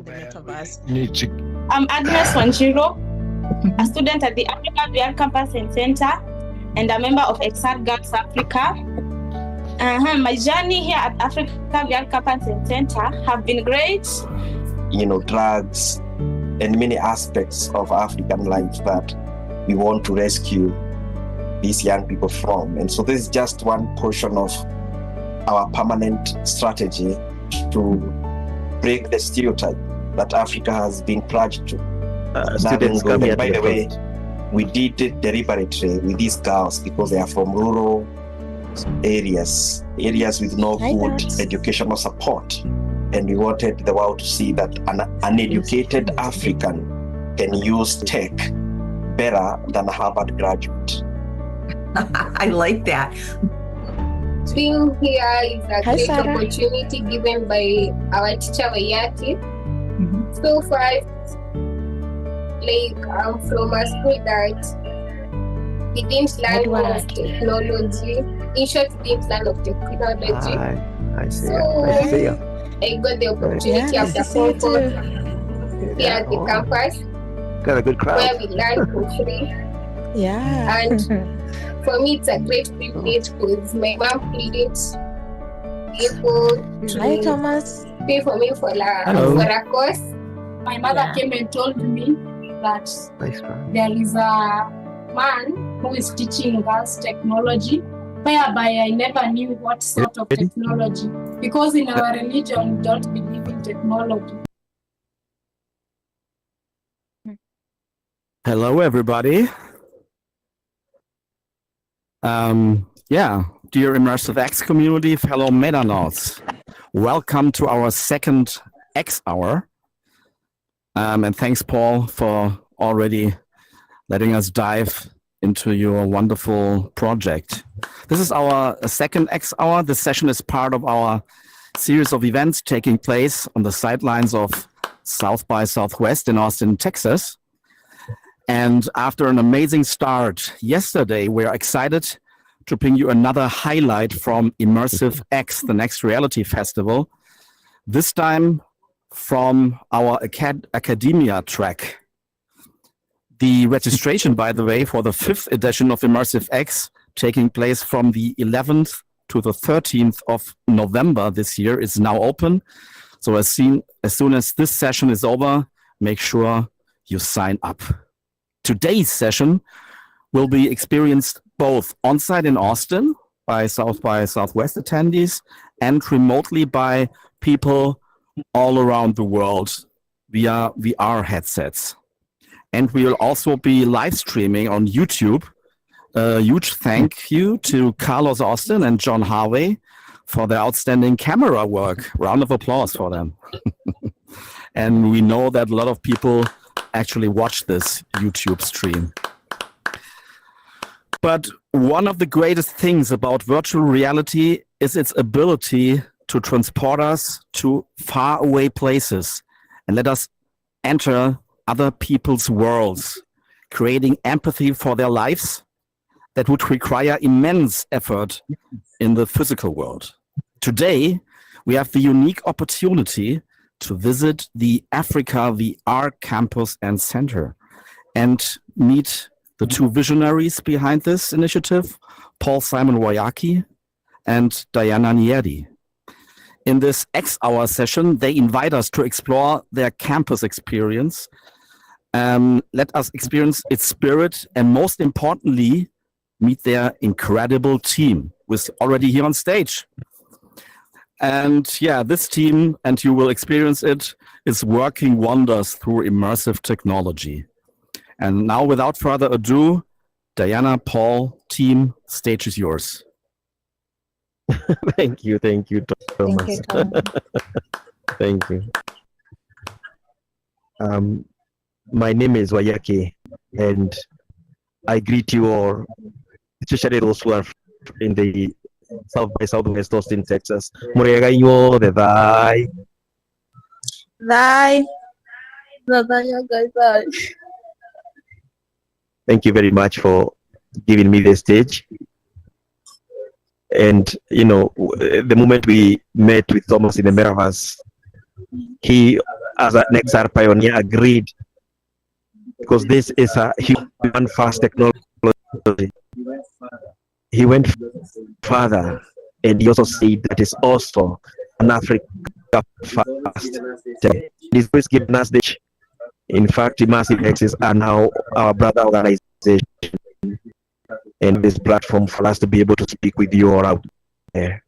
the Metaverse. I'm Agnes Wanjiro, a student at the Africa VR Campus and Center and a member of Exart Girls Africa. My journey here at Africa VR Campus and Center have been great. Drugs and many aspects of African life that we want to rescue these young people from. And so this is just one portion of our permanent strategy to break the stereotype that Africa has been pledged to. Students come here. By the way, we did it deliberately with these girls because they are from rural areas with no good educational support. And we wanted the world to see that an uneducated African can use tech better than a Harvard graduate. I like that. Being here is a great opportunity given by our teacher Waiyaki. So far, I'm from a school that we didn't learn of technology. In short, we didn't learn of technology. I see. I got the opportunity after Form 4 here at the campus. Got a good crowd. Where we learn for free. Yeah. And for me, it's a great privilege because my mom couldn't be able to pay for me for a course. My mother came and told me that there is a man who is teaching girls technology, whereby I never knew what sort of technology, because in our religion we don't believe in technology. Hello, everybody. Dear Immersive X community, fellow Metanauts, welcome to our second X Hour. And thanks, Paul, for already letting us dive into your wonderful project. This is our second X Hour. This session is part of our series of events taking place on the sidelines of South by Southwest in Austin, Texas. And after an amazing start yesterday, we're excited to bring you another highlight from Immersive X, the Next Reality Festival. This time from our academia track. The registration, by the way, for the 5th edition of Immersive X, taking place from the 11th to the 13th of November this year, is now open. So as soon as this session is over, make sure you sign up. Today's session will be experienced both on-site in Austin by Southwest attendees and remotely by people all around the world via VR headsets. And we will also be live streaming on YouTube. A huge thank you to Carlos Austin and John Harvey for their outstanding camera work. Round of applause for them. And we know that a lot of people actually watch this YouTube stream. But one of the greatest things about virtual reality is its ability to transport us to faraway places and let us enter other people's worlds, creating empathy for their lives that would require immense effort in the physical world. Today, we have the unique opportunity to visit the Africa VR Campus and Center and meet the two visionaries behind this initiative, Paul Simon Waiyaki and Diana Nieri. In this X-Hour session, they invite us to explore their campus experience, let us experience its spirit, and most importantly, meet their incredible team, who is already here on stage. And this team, and you will experience it, is working wonders through immersive technology. And now, without further ado, Diana, Paul, team, stage is yours. Thank you, Thomas. Thank you, Tom. Thank you. My name is Waiyaki, and I greet you all, especially those who are in the South by Southwest Austin, Texas. Bye. Thank you very much for giving me the stage. And, the moment we met with Thomas in the Metaverse, he as an XR pioneer, agreed, because this is a human first technology. He went further, and he also said that it's also an Africa first. He's always given us the. In fact, Immersive X's are now our brother organization, and this platform for us to be able to speak with you all out there.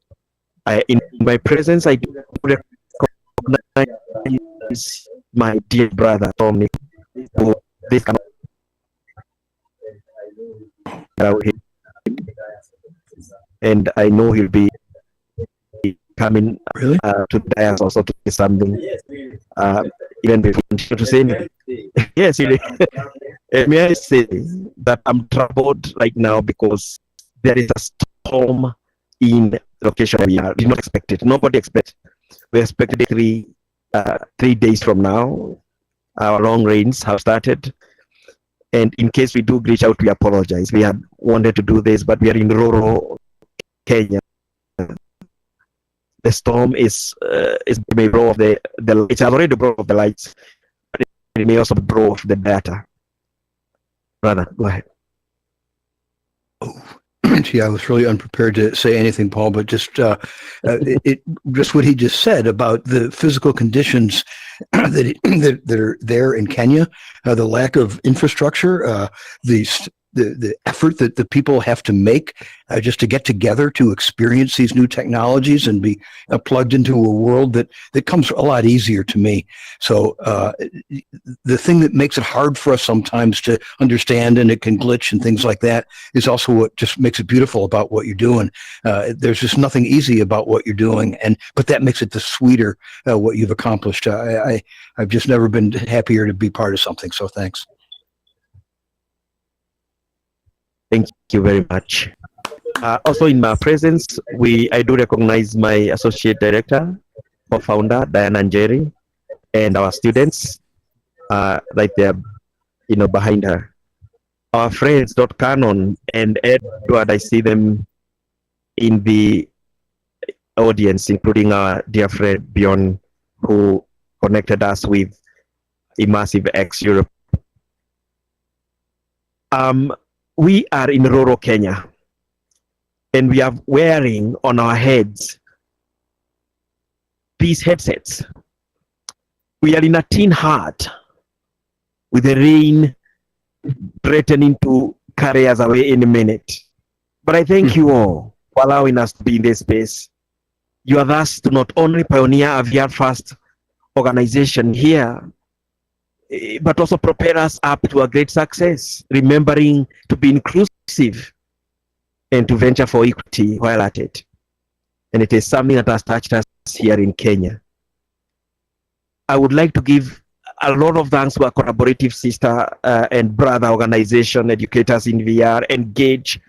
In my presence, I do recognize my dear brother Tommy, who this kind of, and I know he'll be coming to die also to say something. Even before to say anything. Yes, may I say that I'm troubled right now because there is a storm in the location we are. Did not expect it. Nobody expected. We expected 3 days from now. Our long rains have started. And in case we do reach out, we apologize. We had wanted to do this, but we are in rural Kenya. The storm is may blow off the it has already blown off the lights, but it may also blow off the data. Brother, go ahead. Gee, I was really unprepared to say anything, Paul, but just just what he just said about the physical conditions that are there in Kenya, the lack of infrastructure, the effort that the people have to make just to get together to experience these new technologies and be plugged into a world that comes a lot easier to me. So the thing that makes it hard for us sometimes to understand, and it can glitch and things like that, is also what just makes it beautiful about what you're doing. There's just nothing easy about what you're doing, but that makes it the sweeter what you've accomplished. I've just never been happier to be part of something. So thanks. Thank you very much. Also in my presence, I do recognize my associate director, co-founder, Diana Njeri, and our students right there, behind her. Our friends, Dot Cannon and Edward, I see them in the audience, including our dear friend Bjorn, who connected us with Immersive X Europe. We are in rural Kenya, and we are wearing on our heads these headsets. We are in a tin hut with the rain threatening to carry us away in a minute. But I thank you all for allowing us to be in this space. You are thus to not only pioneer a VR-first organization here, but also prepare us up to a great success, remembering to be inclusive and to venture for equity while at it. And it is something that has touched us here in Kenya. I would like to give a lot of thanks to our collaborative sister and brother organization, Educators in VR, Engage,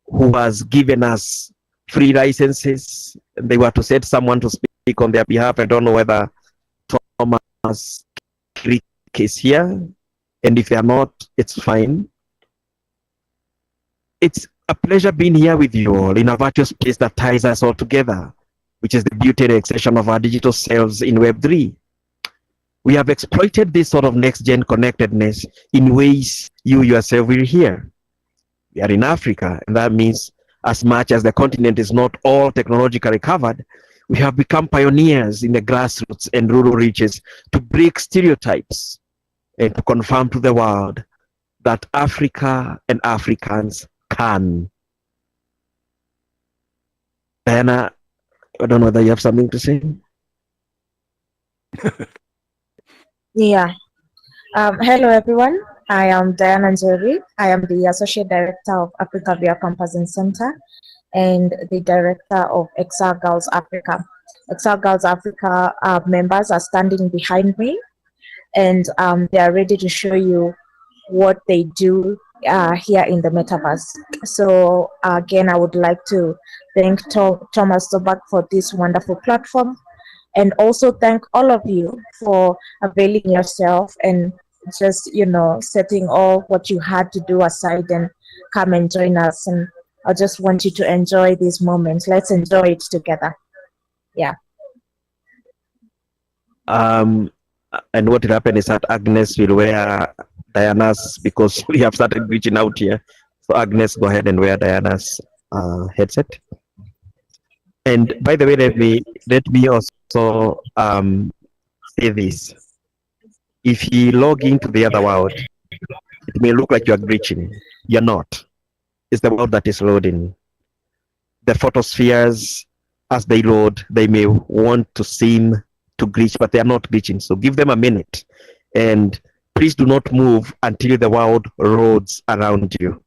who has given us free licenses. They were to set someone to speak on their behalf. I don't know whether Thomas is here, and if they are not, it's fine. It's a pleasure being here with you all in a virtual space that ties us all together, which is the beauty and expression of our digital selves in Web3. We have exploited this sort of next-gen connectedness in ways you yourself will hear. We are in Africa, and that means as much as the continent is not all technologically covered, we have become pioneers in the grassroots and rural reaches to break stereotypes and to confirm to the world that Africa and Africans can. Diana, I don't know whether you have something to say. Yeah. Hello, everyone. I am Diana Njeri. I am the Associate Director of Africa VR Campus and Center and the Director of XR Girls Africa. XR Girls Africa members are standing behind me, and they are ready to show you what they do here in the Metaverse. So again, I would like to thank Thomas Zorbach for this wonderful platform, and also thank all of you for availing yourself and just, setting all what you had to do aside and come and join us. And I just want you to enjoy these moments. Let's enjoy it together. Yeah. And what will happen is that Agnes will wear Diana's, because we have started reaching out here. So Agnes, go ahead and wear Diana's headset. And by the way, let me also say this. If you log into the other world, it may look like you are glitching. You're not. It's the world that is loading. The photospheres, as they load, they may want to seem to glitch, but they are not glitching. So give them a minute. And please do not move until the world roads around you.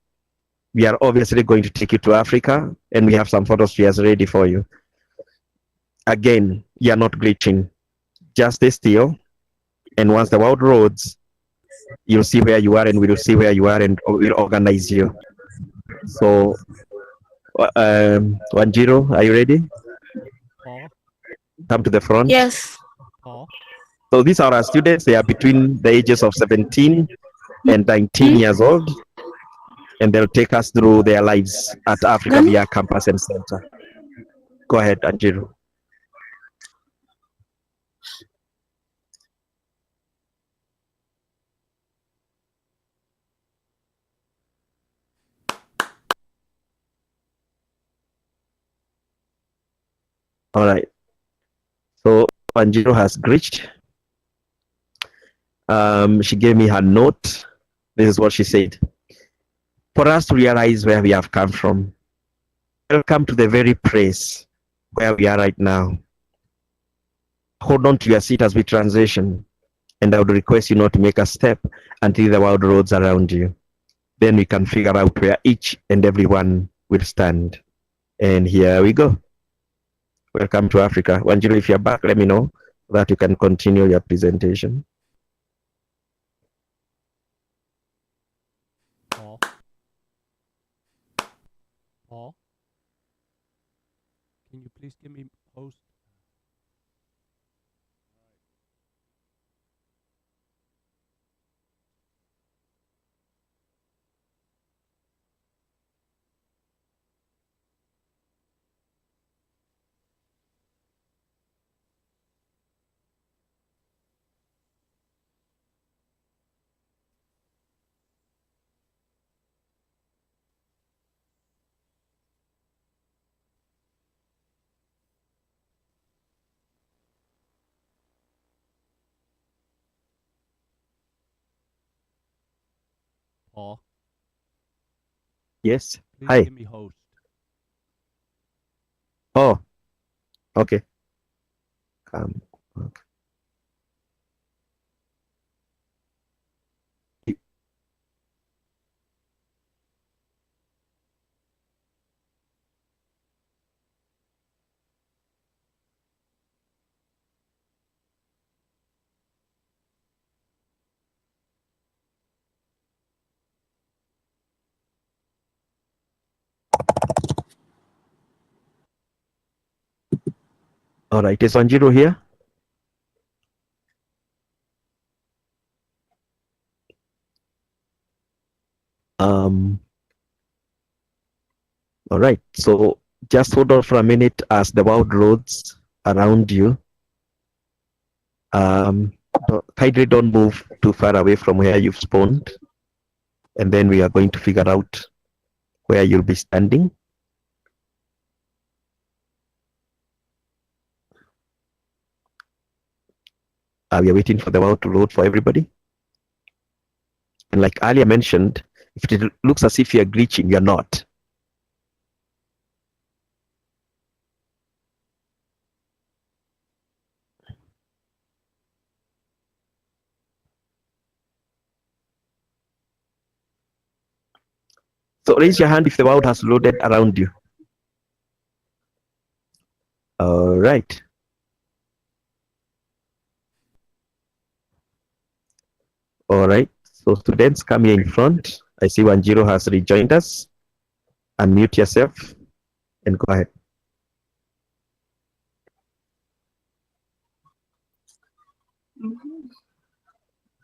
We are obviously going to take you to Africa, and we have some photospheres ready for you. Again, you are not glitching. Just stay still. And once the world roads, you'll see where you are, and we'll see where you are, and we'll organize you. So, 10, are you ready? Come to the front. Yes. So these are our students. They are between the ages of 17 and 19 years old, and they'll take us through their lives at Africa VR Campus and Center. Go ahead, Anjiru. All right. So Anjiru has glitched. She gave me her note. This is what she said. For us to realize where we have come from, welcome to the very place where we are right now. Hold on to your seat as we transition, and I would request you not to make a step until the world roads around you. Then we can figure out where each and every one will stand. And here we go. Welcome to Africa. Wanjiru, if you're back, let me know so that you can continue your presentation. Paul, can you please give me host? Paul. Yes. Please Hi. give me host. Oh, okay. Okay. All right. Is Wanjiru here? All right. So just hold on for a minute as the world roads around you. Kindly don't move too far away from where you've spawned. And then we are going to figure out where you'll be standing. We are waiting for the world to load for everybody. And like earlier mentioned, if it looks as if you're glitching, you're not. So raise your hand if the world has loaded around you. All right. All right. So students, come here in front. I see Wanjiru has rejoined us. Unmute yourself and go ahead.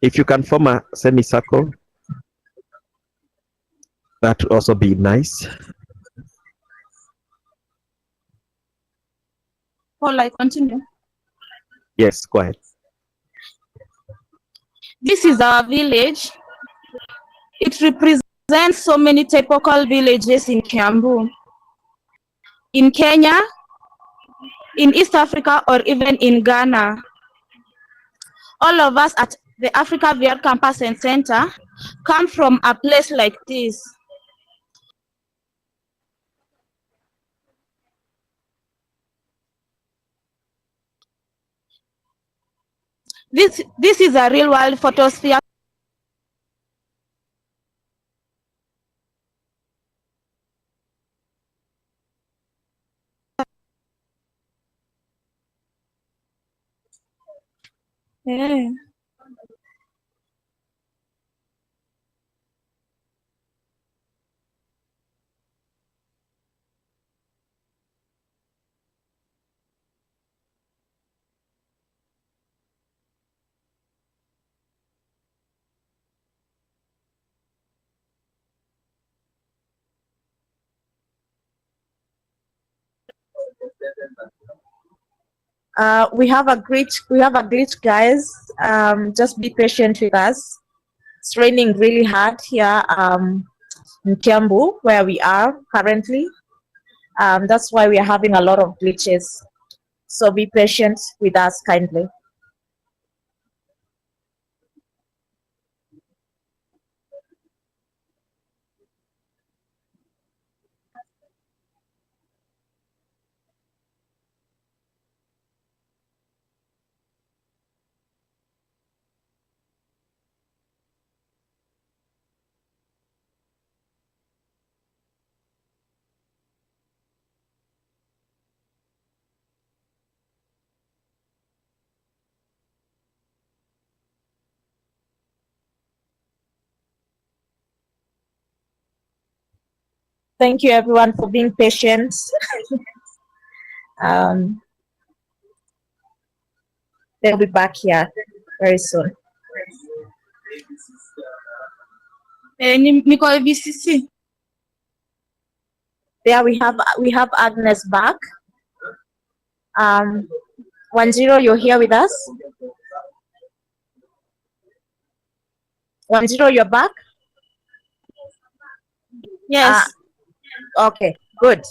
If you can form a semicircle, that would also be nice. Paul, I continue. Yes, go ahead. This is our village. It represents so many typical villages in Kiambu, in Kenya, in East Africa, or even in Ghana. All of us at the Africa VR Campus and Center come from a place like this. This is a real world photosphere. Yeah. We have a glitch, guys. Just be patient with us. It's raining really hard here in Kiambu, where we are currently. That's why we are having a lot of glitches. So be patient with us kindly. Thank you everyone for being patient. They'll be back here very soon. There we have Agnes back. 10, you're here with us. 10, you're back. Yes. Okay, good.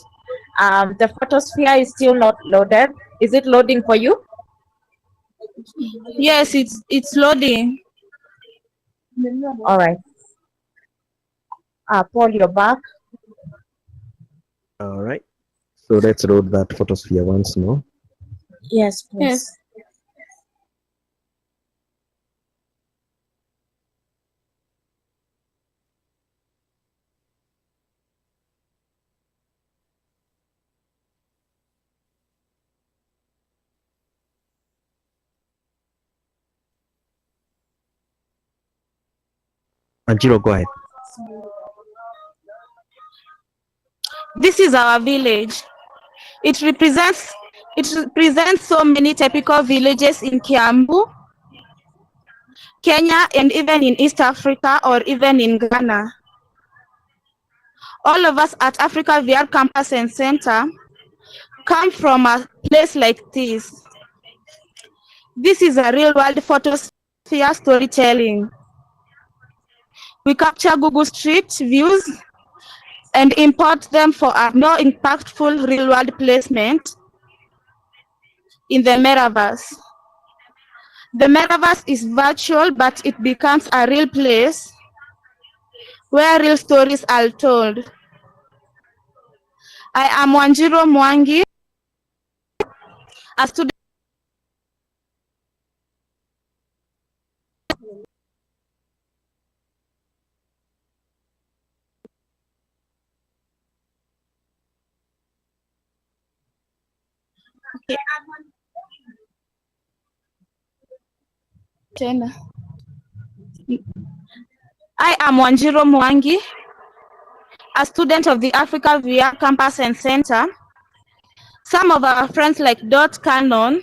The photosphere is still not loaded. Is it loading for you? Yes, it's loading. All right. Paul, you're back. All right. So let's load that photosphere once more. Yes, please. Yes. Anjiro, go ahead. This is our village. It represents so many typical villages in Kiambu, Kenya, and even in East Africa or even in Ghana. All of us at Africa VR Campus and Center come from a place like this. This is a real world photosphere storytelling. We capture Google Street views and import them for a more impactful real world placement in the Metaverse. The Metaverse is virtual, but it becomes a real place where real stories are told. I am Wanjiro Mwangi, a student. I am Wanjiro Mwangi, a student of the Africa VR Campus and Center. Some of our friends like Dot Cannon,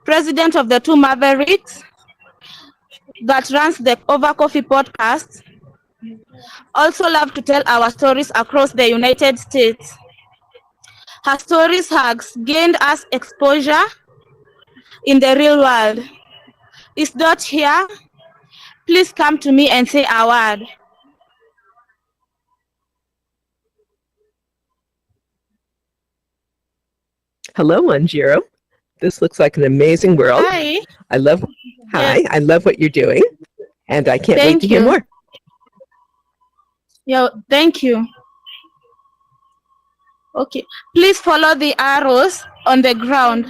president of the Two Mavericks, that runs the Over Coffee podcast, also love to tell our stories across the United States. Her stories has gained us exposure in the real world. Is Dot here? please come to me and say a word. Hello, Manjiro. This looks like an amazing world. Hi. I love. Hi, Yes. I love what you're doing, and I can't wait Thank to hear you. more. Yeah, thank you. Okay, please follow the arrows on the ground.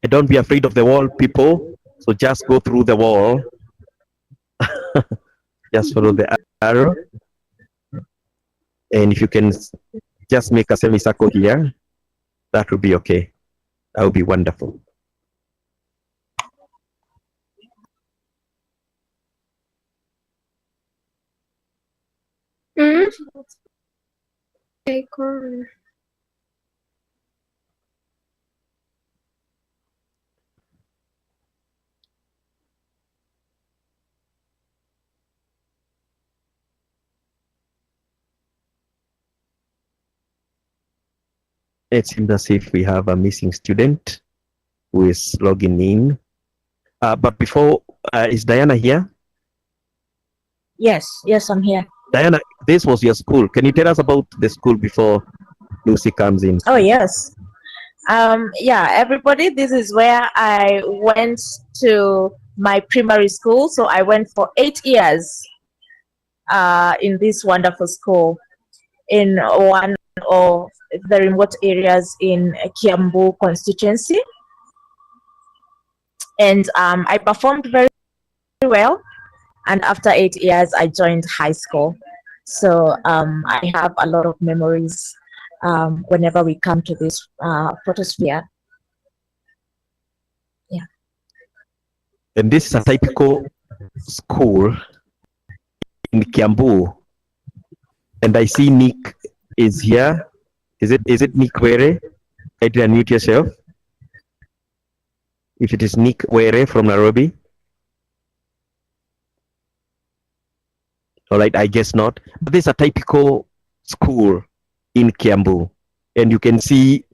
And don't be afraid of the wall, people. So just go through the wall. Just follow the arrow. And if you can just make a semicircle here, that would be okay. That would be wonderful. It seems as if we have a missing student who is logging in. But before, is Diana here? Yes, I'm here. Diana, this was your school. Can you tell us about the school before Lucy comes in? Oh, yes. Yeah, everybody, this is where I went to my primary school. So I went for 8 years in this wonderful school in one of the remote areas in Kiambu constituency. And I performed very well. And after 8 years, I joined high school. So I have a lot of memories whenever we come to this photosphere. Yeah. And this is a typical school in Kiambu. And I see Nick is here. Is it Nick Were? I did unmute yourself. If it is Nick Were from Nairobi. All right, I guess not. But this is a typical school in Kiambu. And you can see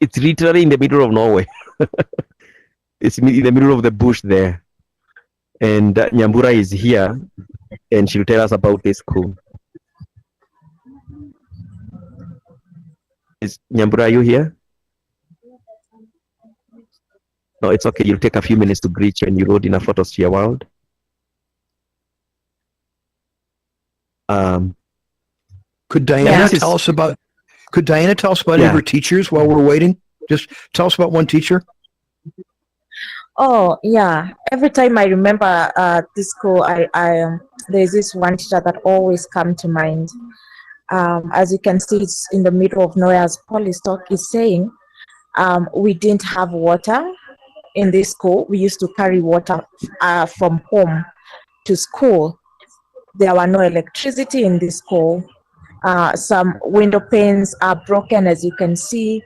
it's literally in the middle of nowhere. It's in the middle of the bush there. And Nyambura is here, and she'll tell us about this school. Is Nyambura, are you here? No, it's okay. You'll take a few minutes to greet you when you load in a photosphere world. Could Diana tell us about? Could Diana tell us about any of her teachers while we're waiting? Just tell us about one teacher. Oh yeah. Every time I remember this school, there's this one teacher that always comes to mind. As you can see, it's in the middle of nowhere. As Paul is saying, we didn't have water in this school. We used to carry water from home to school. There were no electricity in this school. Some window panes are broken, as you can see.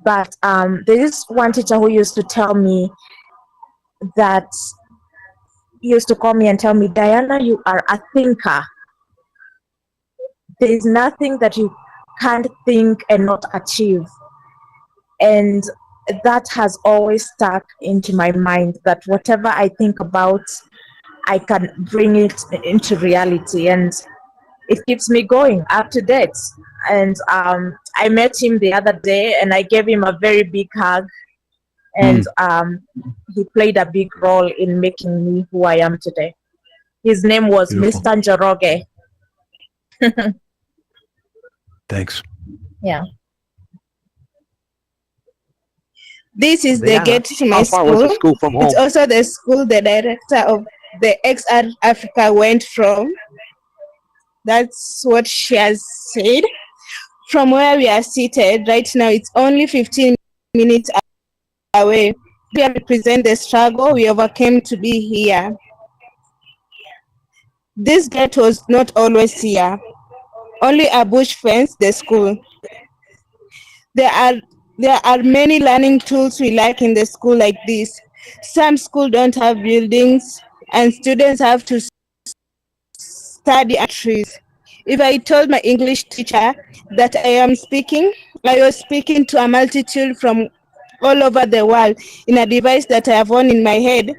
But there is one teacher who used to tell me that, used to call me and tell me, Diana, you are a thinker. There is nothing that you can't think and not achieve. And that has always stuck into my mind, that whatever I think about, I can bring it into reality. And it keeps me going up to date. And I met him the other day and I gave him a very big hug. And he played a big role in making me who I am today. His name was Mr. Njoroge. Thanks. Yeah. This is Diana, the gate to my how far was the school from home? It's also the school the director of the XR Africa went from. That's what she has said. From where we are seated right now, it's only 15 minutes away. We represent the struggle we overcame to be here. This gate was not always here. Only a bush fence the school. There are many learning tools we like in the school like this. Some schools don't have buildings and students have to study at trees. If I told my English teacher that I was speaking to a multitude from all over the world in a device that I have on in my head,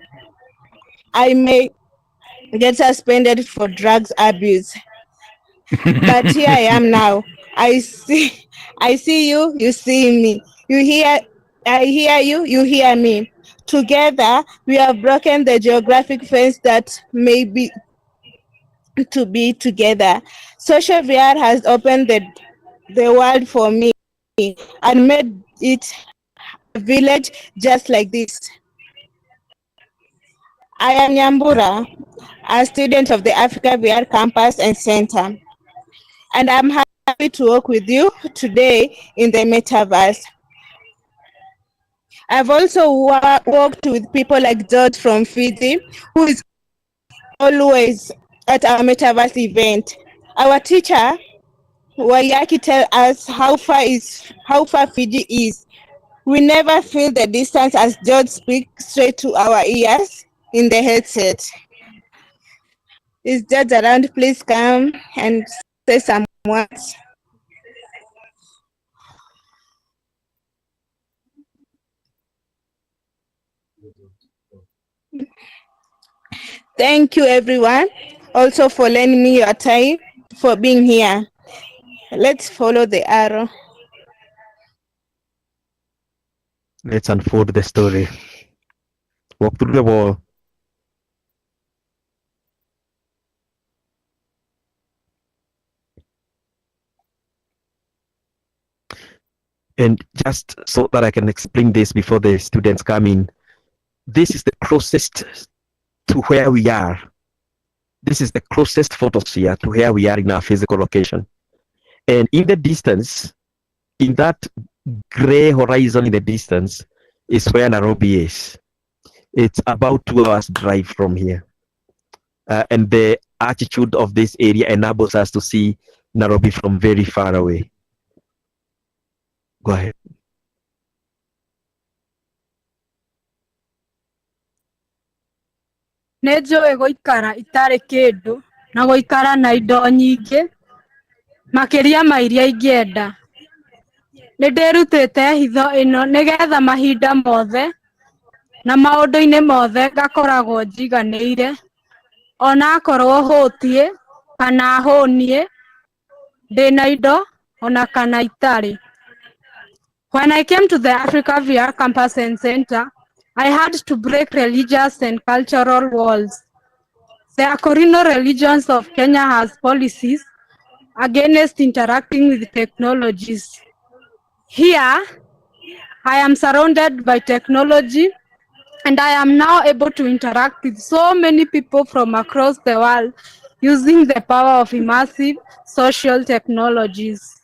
I may get suspended for drugs abuse. But here I am now. I see you, you see me. I hear you, you hear me. Together, we have broken the geographic fence that may be to be together. Social VR has opened the world for me and made it a village just like this. I am Nyambura, a student of the Africa VR campus and center, and I'm happy to work with you today in the metaverse. I've also worked with people like George from Fiji, who is always at our metaverse event. Our teacher, Waiyaki, tell us how far Fiji is. We never feel the distance as George speaks straight to our ears in the headset. Is George around? Please come and say some words. Thank you, everyone, also for lending me your time, for being here. Let's follow the arrow. Let's unfold the story. Walk through the wall. And just so that I can explain this before the students come in, this is the closest to where we are. This is the closest photosphere to where we are in our physical location. And in the distance, in that gray horizon in the distance, is where Nairobi is. It's about 2 hours drive from here. And the altitude of this area enables us to see Nairobi from very far away. Go ahead. Nĩ njũĩ gũikara itarĩ kĩndũ na gũikara na indo nyingĩ makĩria ma iria ingĩenda. Nĩ ndĩrutĩte hitho ĩno nĩgetha mahinda mothe na maũndũ-inĩ mothe ngakoragwo njiganĩire, ona akorwo hũtiĩ kana hũniĩ, ndĩna indo ona kana itarĩ. When I came to the Africa VR Campus and Center, I had to break religious and cultural walls. The Akorino religions of Kenya has policies against interacting with technologies. Here, I am surrounded by technology and I am now able to interact with so many people from across the world using the power of immersive social technologies.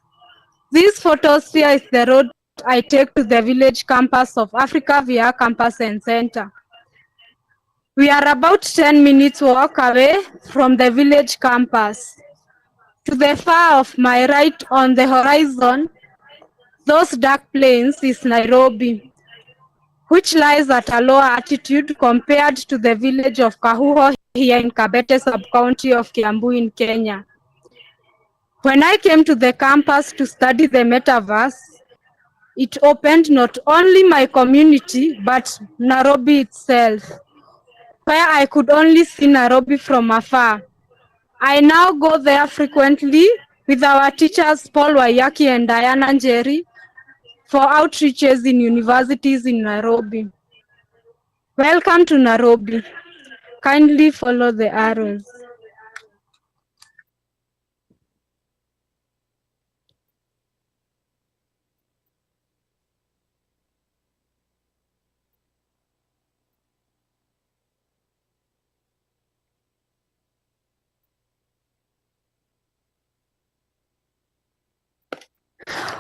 This photosphere is the road I take to the village campus of Africa VR Campus and Center. We are about 10 minutes walk away from the village campus. To the far of my right on the horizon, those dark plains is Nairobi, which lies at a lower altitude compared to the village of Kahuho here in Kabete sub-county of Kiambu in Kenya. When I came to the campus to study the metaverse, it opened not only my community, but Nairobi itself, where I could only see Nairobi from afar. I now go there frequently with our teachers Paul Waiyaki and Diana Njeri for outreaches in universities in Nairobi. Welcome to Nairobi. Kindly follow the arrows.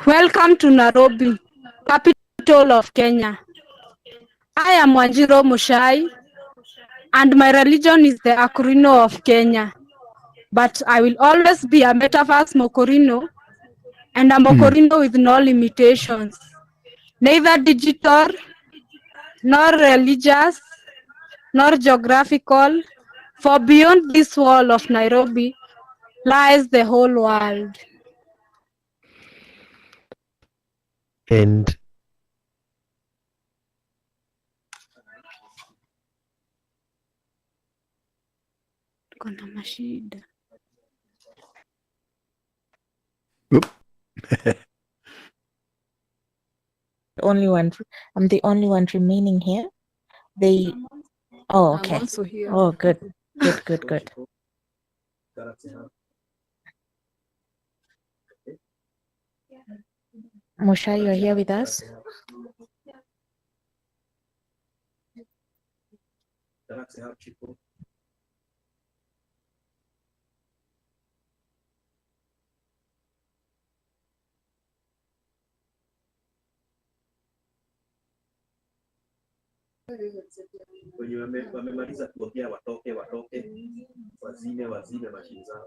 Welcome to Nairobi, capital of Kenya. I am Wanjiro Mushai, and my religion is the Akorino of Kenya. But I will always be a Metaverse Mokorino, and a Mokorino with no limitations, neither digital, nor religious, nor geographical, for beyond this wall of Nairobi lies the whole world. And kuna mashida. Only one. I'm the only one remaining here. They. Oh, I'm okay. also here. Oh, good. Good. Mosha, you're here with us? Wenye wamemaliza kuongea watoke wazime mashine zao.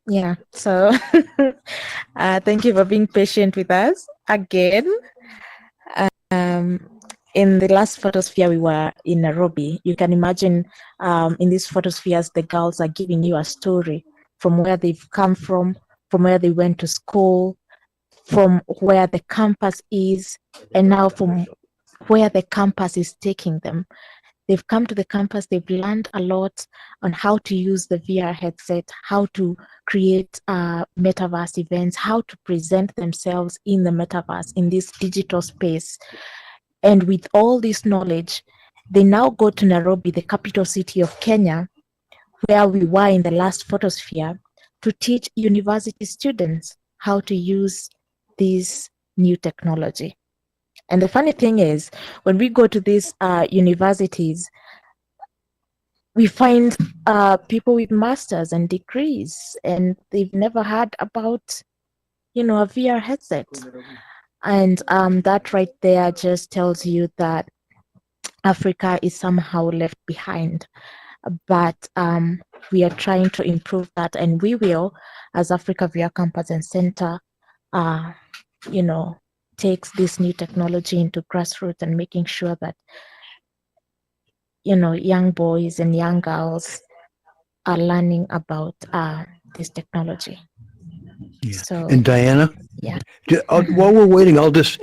Yeah, so thank you for being patient with us again. In the last photosphere, we were in Nairobi. You can imagine in these photospheres, the girls are giving you a story from where they've come from where they went to school, from where the campus is, and now from where the campus is taking them. They've come to the campus, they've learned a lot on how to use the VR headset, how to create metaverse events, how to present themselves in the metaverse, in this digital space. And with all this knowledge, they now go to Nairobi, the capital city of Kenya, where we were in the last photosphere, to teach university students how to use this new technology. And the funny thing is, when we go to these universities, we find people with masters and degrees, and they've never heard about, a VR headset. And that right there just tells you that Africa is somehow left behind. But we are trying to improve that, and we will, as Africa VR Campus and Center, takes this new technology into grassroots and making sure that young boys and young girls are learning about this technology. Yeah. So, And Diana, yeah. While we're waiting, I'll just.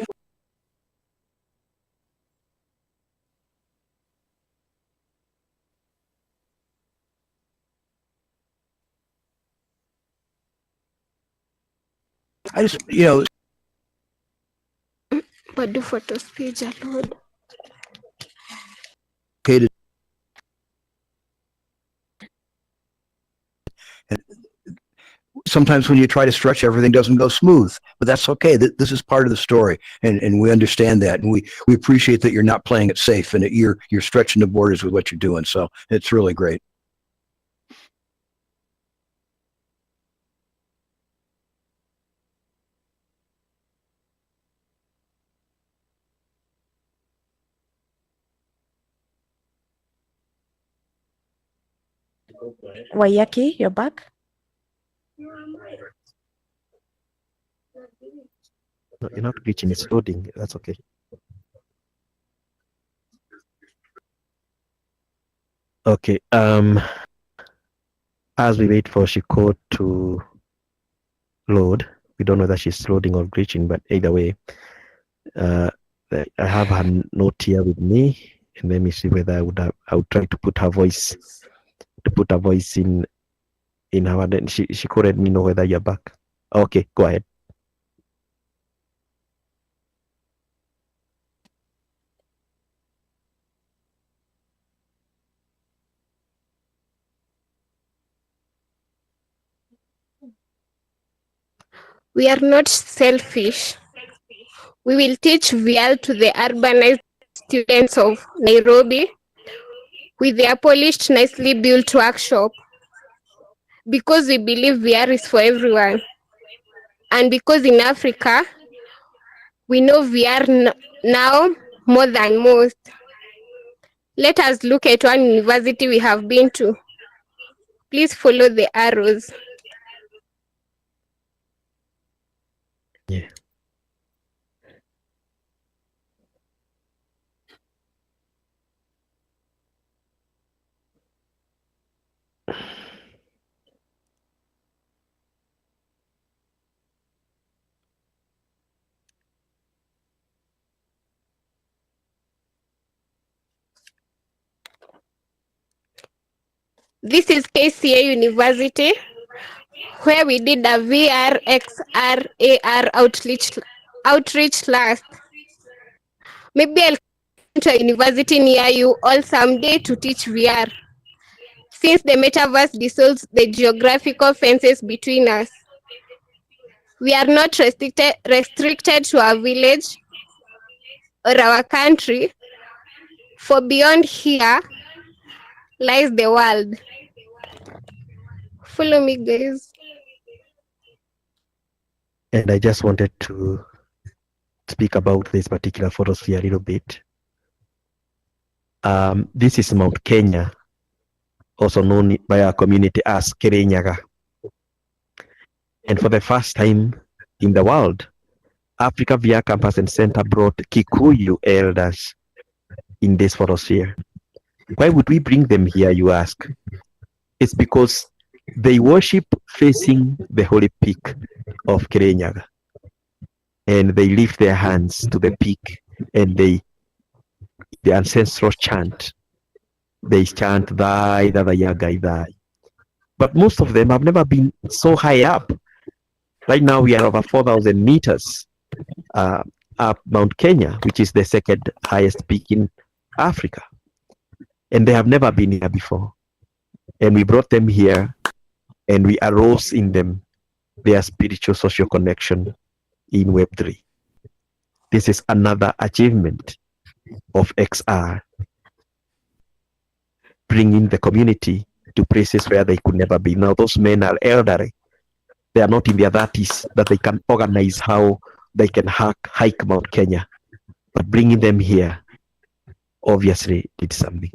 But do photos page upload. Sometimes when you try to stretch, everything doesn't go smooth, but that's okay. This is part of the story, and we understand that, and we appreciate that you're not playing it safe and that you're stretching the borders with what you're doing. So it's really great. Waiyaki, you're back? No, you're not glitching, it's loading. That's okay. Okay. As we wait for Shiko to load, we don't know whether she's loading or glitching, but either way, I have her note here with me, and let me see whether I would try to put her voice in her. Then she could let me know whether you're back. Okay, go ahead. We are not selfish. We will teach VR to the urbanized students of Nairobi with their polished, nicely built workshop, because we believe VR is for everyone. And because in Africa, we know VR now more than most. Let us look at one university we have been to. Please follow the arrows. Yeah. This is KCA University, where we did a VR, XR, AR outreach last. Maybe I'll come to a university near you all someday to teach VR. Since the metaverse dissolves the geographical fences between us, we are not restricted to our village or our country, for beyond here lies the world. Follow me, guys. And I just wanted to speak about this particular photosphere a little bit. This is Mount Kenya, also known by our community as Kirinyaga. And for the first time in the world, Africa VR Campus and Center brought Kikuyu elders in this photosphere. Why would we bring them here, you ask? It's because they worship facing the holy peak of Kirinyaga. And they lift their hands to the peak and the ancestral chant. They chant Thai, Dadayagai, Thai. But most of them have never been so high up. Right now we are over 4,000 meters up Mount Kenya, which is the second highest peak in Africa. And they have never been here before. And we brought them here and we arose in them their spiritual social connection in Web3. This is another achievement of XR, bringing the community to places where they could never be. Now those men are elderly. They are not in their 30s that they can organize how they can hike Mount Kenya. But bringing them here obviously did something.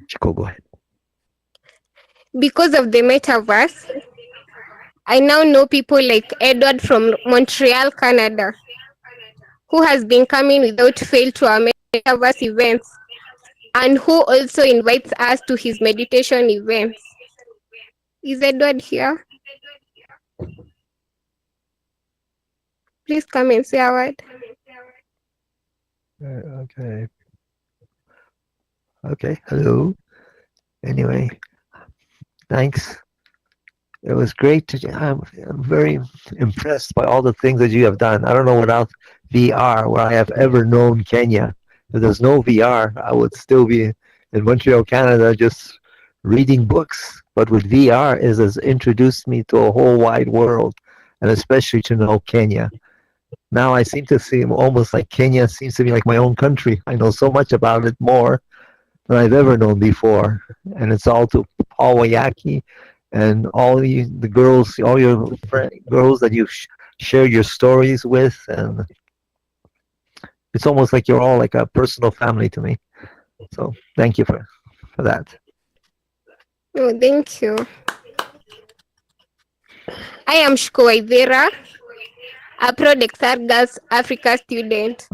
Chico, go ahead. Because of the metaverse, I now know people like Edward from Montreal, Canada, who has been coming without fail to our metaverse events and who also invites us to his meditation events. Is Edward here? Please come and say a word. Okay. Okay, hello. Anyway, thanks. It was great. I'm very impressed by all the things that you have done. I don't know without VR where I have ever known Kenya. If there's no VR, I would still be in Montreal, Canada, just reading books. But with VR, it has introduced me to a whole wide world, and especially to know Kenya. Now I seem to see almost like Kenya seems to be like my own country. I know so much about it more than I've ever known before. And it's all to Paul Waiyaki and all the girls, all your girls that you share your stories with. And it's almost like you're all like a personal family to me. So thank you for that. Oh, thank you. I am Shko Waithera, a proud XR Girls Africa student,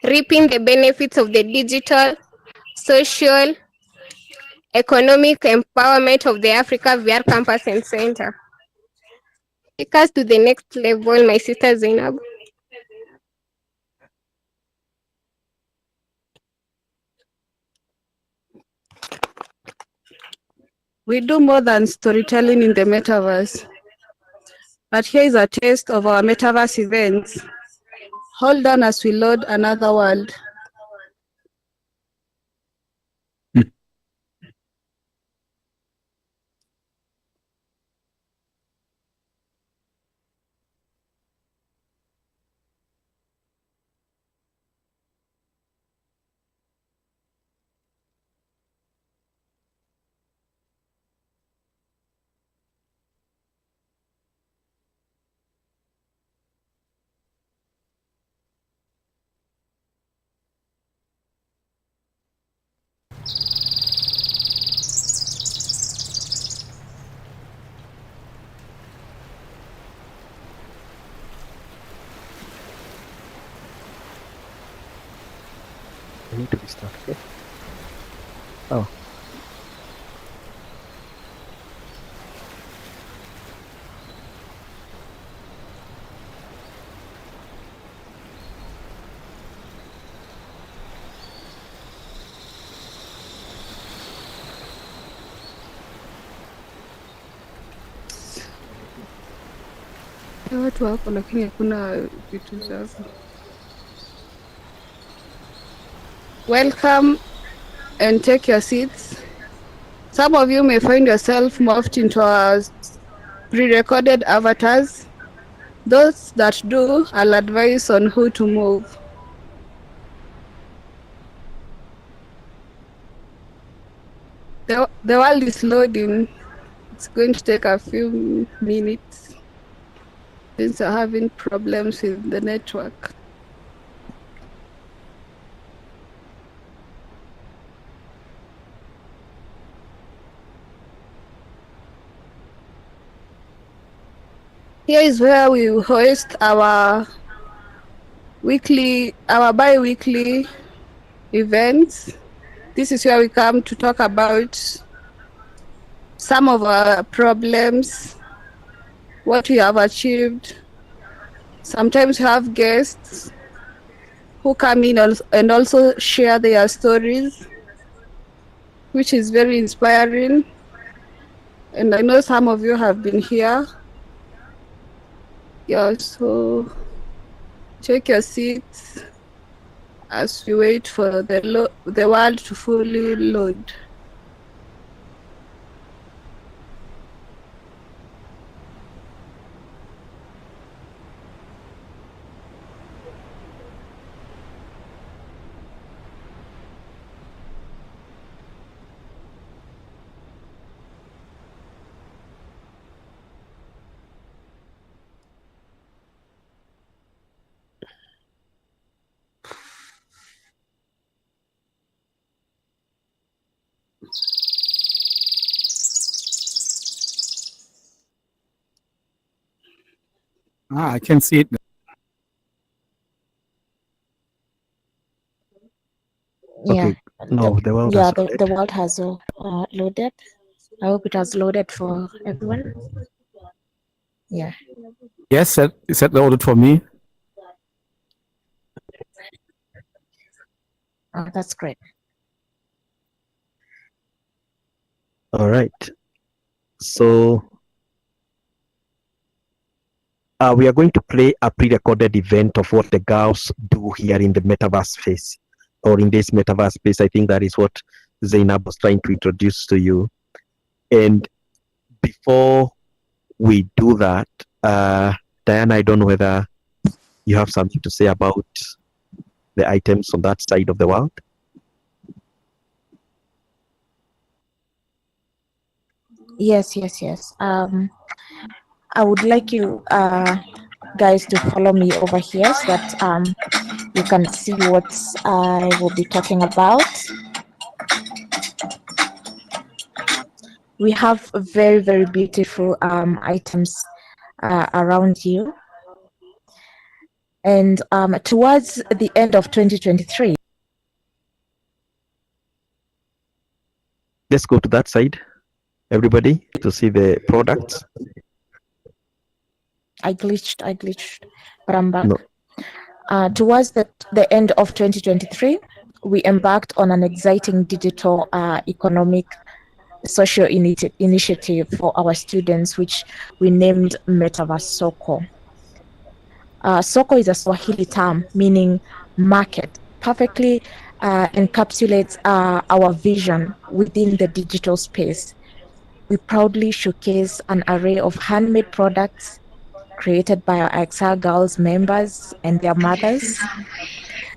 reaping the benefits of the digital, social, economic empowerment of the Africa VR Campus and Center. Take us to the next level, my sister Zainab. We do more than storytelling in the metaverse. But here is a taste of our metaverse events. Hold on as we load another world. I need to restart, okay? Oh. Watu wako lakini hakuna vitu zako. Welcome and take your seats. Some of you may find yourself morphed into our pre-recorded avatars. Those that do, I'll advise on who to move. The world is loading. It's going to take a few minutes since I'm having problems with the network. Here is where we host our bi-weekly events. This is where we come to talk about some of our problems, what we have achieved. Sometimes we have guests who come in and also share their stories, which is very inspiring. And I know some of you have been here. Yeah, so take your seats as we wait for the world to fully load. I can see it. Yeah. Okay. No, the world Yeah, has the world has loaded. I hope it has loaded for everyone. Yeah. Yes, is that loaded for me? That's great. All right. So we are going to play a pre-recorded event of what the girls do here in the metaverse space, or in this metaverse space. I think that is what Zainab was trying to introduce to you. And before we do that, Diana, I don't know whether you have something to say about the items on that side of the world. Yes. I would like you guys to follow me over here so that you can see what I will be talking about. We have very, very beautiful items around you. And towards the end of 2023. Let's go to that side, everybody, to see the products. I glitched, but I'm back. No. Towards the end of 2023, we embarked on an exciting digital economic social initiative for our students, which we named Metaverse Soko. Soko is a Swahili term meaning market, perfectly encapsulates our vision within the digital space. We proudly showcase an array of handmade products created by our Excel Girls members and their mothers.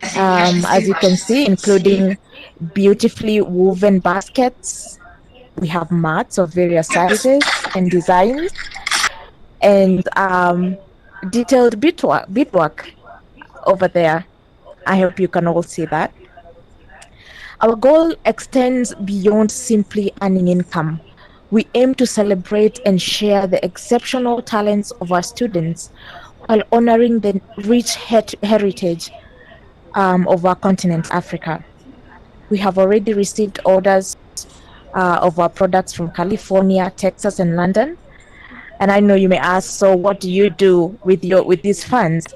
As you can see, including beautifully woven baskets. We have mats of various sizes and designs, and detailed beadwork over there. I hope you can all see that. Our goal extends beyond simply earning income. We aim to celebrate and share the exceptional talents of our students while honoring the rich heritage of our continent, Africa. We have already received orders of our products from California, Texas, and London. And I know you may ask, so what do you do with these funds?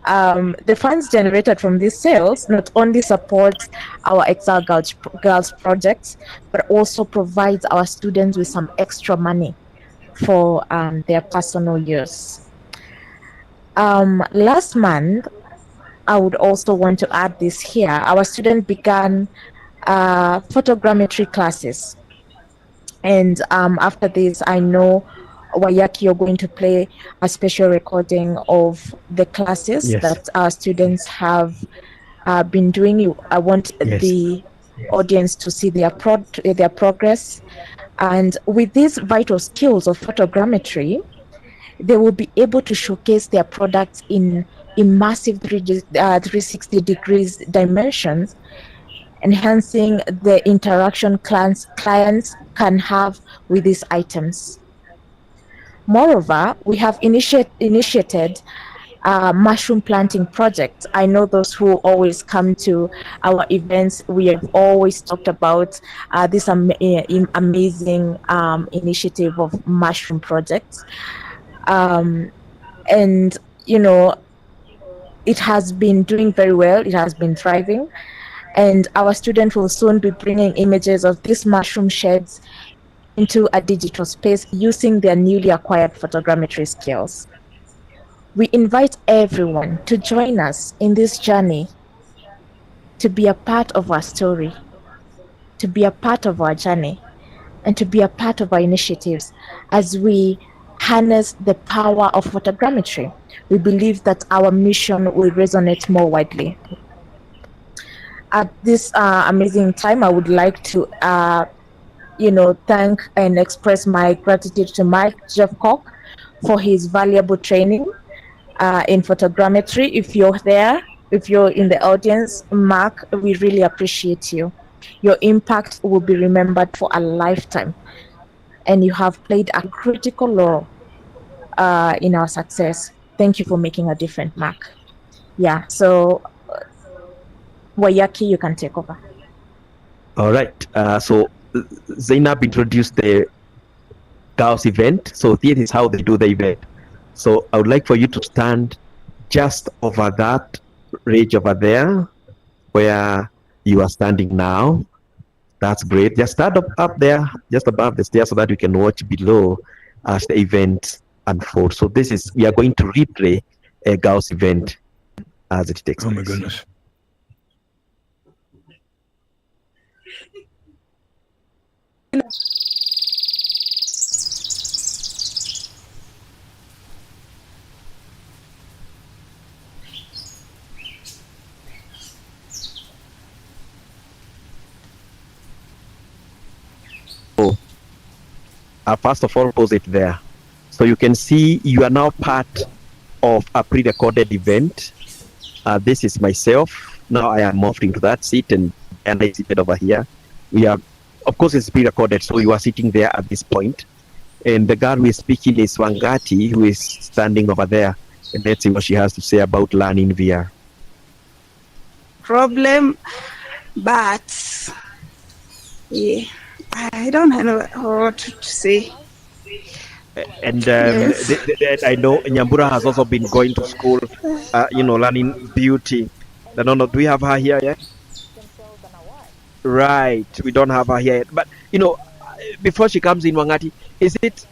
The funds generated from these sales not only supports our Excel Girls projects, but also provides our students with some extra money for their personal use. Last month, I would also want to add this here. Our student began photogrammetry classes. And after this, I know, Waiyaki, you're going to play a special recording of the classes Yes. that our students have been doing. I want Yes. the audience to see their progress. And with these vital skills of photogrammetry, they will be able to showcase their products in immersive 360 degrees dimensions, enhancing the interaction clients can have with these items. Moreover, we have initiated mushroom planting project. I know those who always come to our events, we have always talked about this amazing initiative of mushroom projects. And, you know, it has been doing very well, it has been thriving. And our student will soon be bringing images of these mushroom sheds into a digital space using their newly acquired photogrammetry skills. We invite everyone to join us in this journey, to be a part of our story, to be a part of our journey, and to be a part of our initiatives as we harness the power of photogrammetry. We believe that our mission will resonate more widely. At this amazing time, I would like to thank and express my gratitude to Mike Jeff Koch for his valuable training in photogrammetry. If you're there, if you're in the audience, Mark, we really appreciate you. Your impact will be remembered for a lifetime, and you have played a critical role in our success. Thank you for making a difference, Mark. Yeah, so Waiyaki, you can take over. All right. So Zainab introduced the girls event. So this is how they do the event. So I would like for you to stand just over that ridge over there where you are standing now. That's great. Just stand up there, just above the stairs, so that you can watch below as the event unfolds. So we are going to replay a girls event as it takes place. Oh my goodness. First of all, pause it there. So you can see you are now part of a pre-recorded event. This is myself. Now I am moved into that seat and I seated over here. Of course, it's pre-recorded, so you are sitting there at this point. And the girl who is speaking is Wangati, who is standing over there. And let's see what she has to say about learning VR. Problem, but yeah, I don't know what to say. And I know Nyambura has also been going to school, learning beauty. I don't know, do we have her here yet? Right, we don't have her here yet. But, before she comes in, Wangati, is it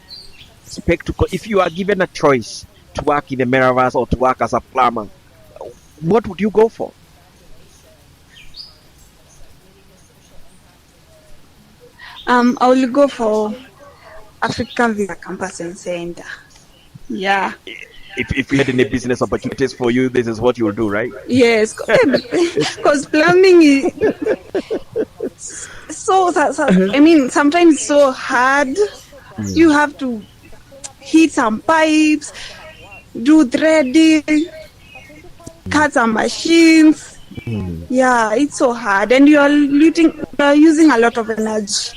spectacle? If you are given a choice to work in the Metaverse or to work as a plumber, what would you go for? I will go for African VR Campus and Center. Yeah. If we had any business opportunities for you, this is what you will do, right? Yes, because plumbing is sometimes it's so hard. You have to heat some pipes, do threading, cut some machines. Yeah, it's so hard, and you are using a lot of energy.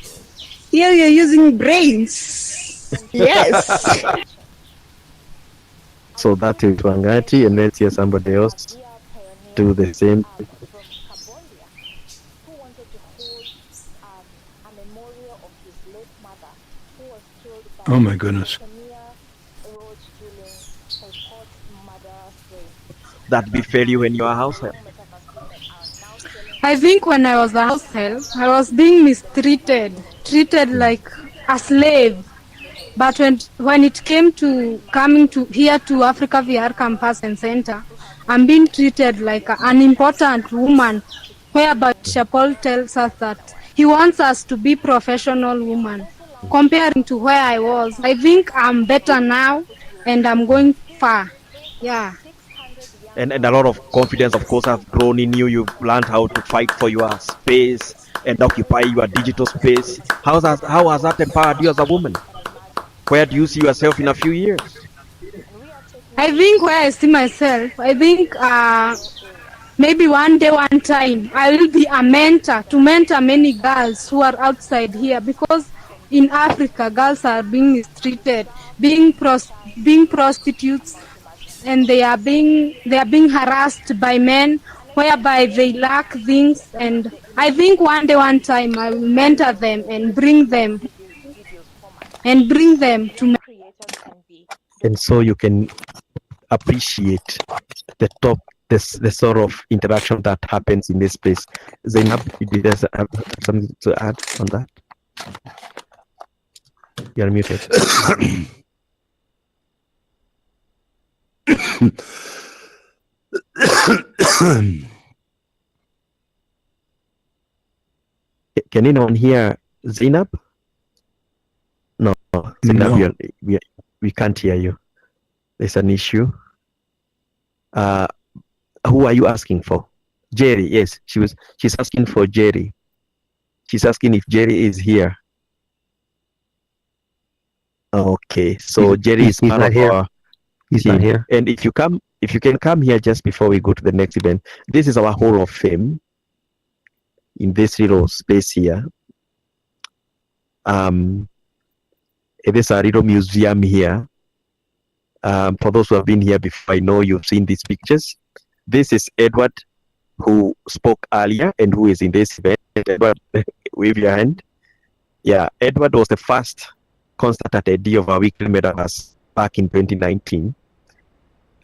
Here you're using brains. Yes. So that is Wangati, and let's hear somebody else do the same. Oh my goodness. That befell you when you were a house help? I think when I was a house help, I was being mistreated, treated like a slave. But when it came to coming to here to Africa VR Campus and Center, I'm being treated like an important woman, whereby Chapel tells us that he wants us to be professional women. Comparing to where I was, I think I'm better now and I'm going far. Yeah. And a lot of confidence, of course, have grown in you. You've learned how to fight for your space and occupy your digital space. How has that empowered you as a woman? Where do you see yourself in a few years? I think where I see myself, I think maybe one day, one time, I will be a mentor to mentor many girls who are outside here, because in Africa, girls are being mistreated, being prostitutes, and they are being harassed by men, whereby they lack things. And I think one day, one time, I will mentor them and bring them to. And so you can appreciate the sort of interaction that happens in this place. Zainab, did you guys have something to add on that? You're muted. Can anyone hear Zainab? No, Zainab, No. we can't hear you. There's an issue. Who are you asking for? Jerry, yes, she's asking for Jerry. She's asking if Jerry is here. Okay, so Jerry is he's part not of here. our He's team. not here. And if you can come here just before we go to the next event, this is our Hall of Fame in this little space here. It is a little museum here. For those who have been here before, I know you've seen these pictures. This is Edward, who spoke earlier and who is in this event. Edward, wave your hand. Yeah, Edward was the first constant attendee of our weekly Metaverse back in 2019.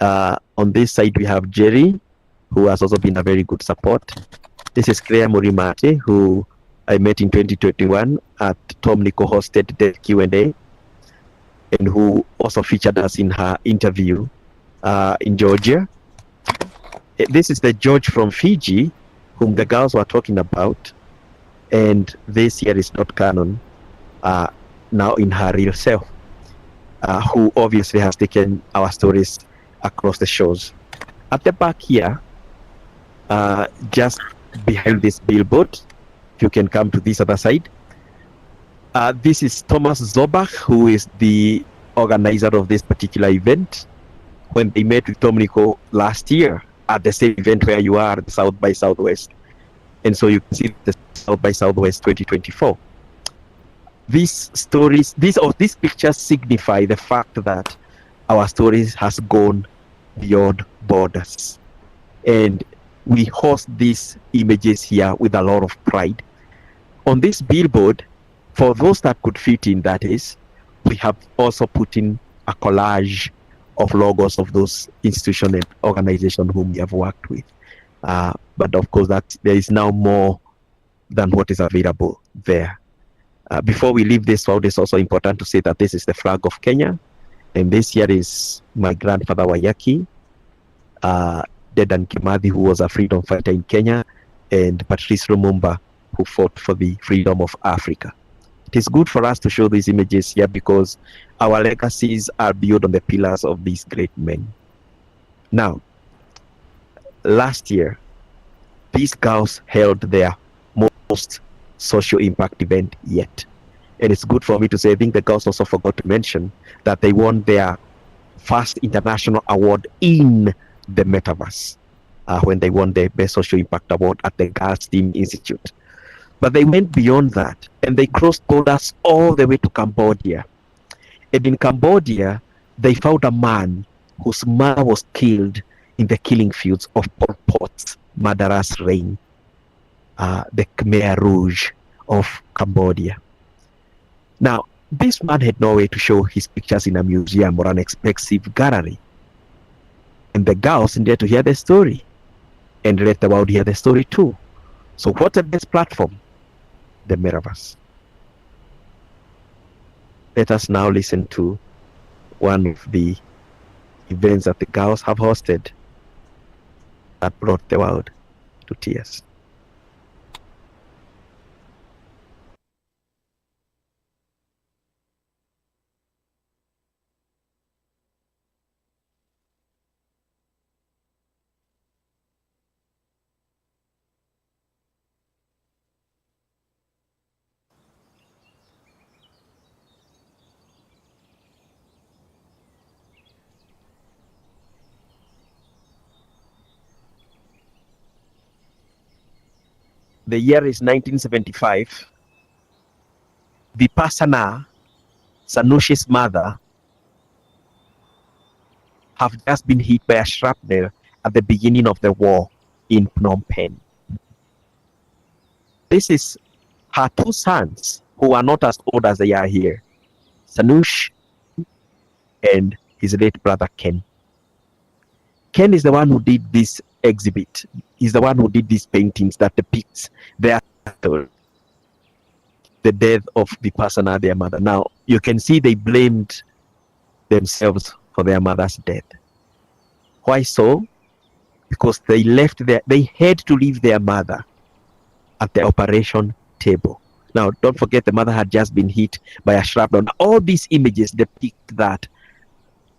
On this side, we have Jerry, who has also been a very good support. This is Claire Morimate, who I met in 2021 at Tom Nico hosted the Q&A, and who also featured us in her interview in Georgia. This is the George from Fiji, whom the girls were talking about, and this here is not canon, now in her real self, who obviously has taken our stories across the shows. At the back here, just behind this billboard, if you can come to this other side, this is Thomas Zorbach, who is the organizer of this particular event. When they met with Dominico last year at the same event where you are, the South by Southwest. And so you can see the South by Southwest 2024. These stories, these pictures signify the fact that our stories has gone beyond borders. And we host these images here with a lot of pride. On this billboard, for those that could fit in, that is, we have also put in a collage of logos of those institutions and organizations whom we have worked with. But of course, there is now more than what is available there. Before we leave this out, it's also important to say that this is the flag of Kenya. And this here is my grandfather Waiyaki, Dedan Kimathi, who was a freedom fighter in Kenya, and Patrice Lumumba, who fought for the freedom of Africa. It is good for us to show these images here because our legacies are built on the pillars of these great men. Now, last year, these girls held their most social impact event yet. And it's good for me to say, I think the girls also forgot to mention that they won their first international award in the Metaverse when they won the Best Social Impact Award at the Girls Team Institute. But they went beyond that and they crossed borders all the way to Cambodia. And in Cambodia, they found a man whose mother was killed in the killing fields of Pol Pot's murderous reign, the Khmer Rouge of Cambodia. Now, this man had no way to show his pictures in a museum or an expensive gallery. And the girls needed to hear the story and let the world hear the story too. So what's the best platform? The Metaverse. let us now listen to one of the events that the girls have hosted that brought the world to tears. The year is 1975. Vipassana, Sanushi's mother, have just been hit by a shrapnel at the beginning of the war in Phnom Penh. This is her two sons who are not as old as they are here, Sanush and his late brother Ken. Ken is the one who did this exhibit. He's the one who did these paintings that depicts the death of Vipassana, their mother. Now, you can see they blamed themselves for their mother's death. Why so? Because they had to leave their mother at the operation table. Now, don't forget the mother had just been hit by a shrapnel. All these images depict that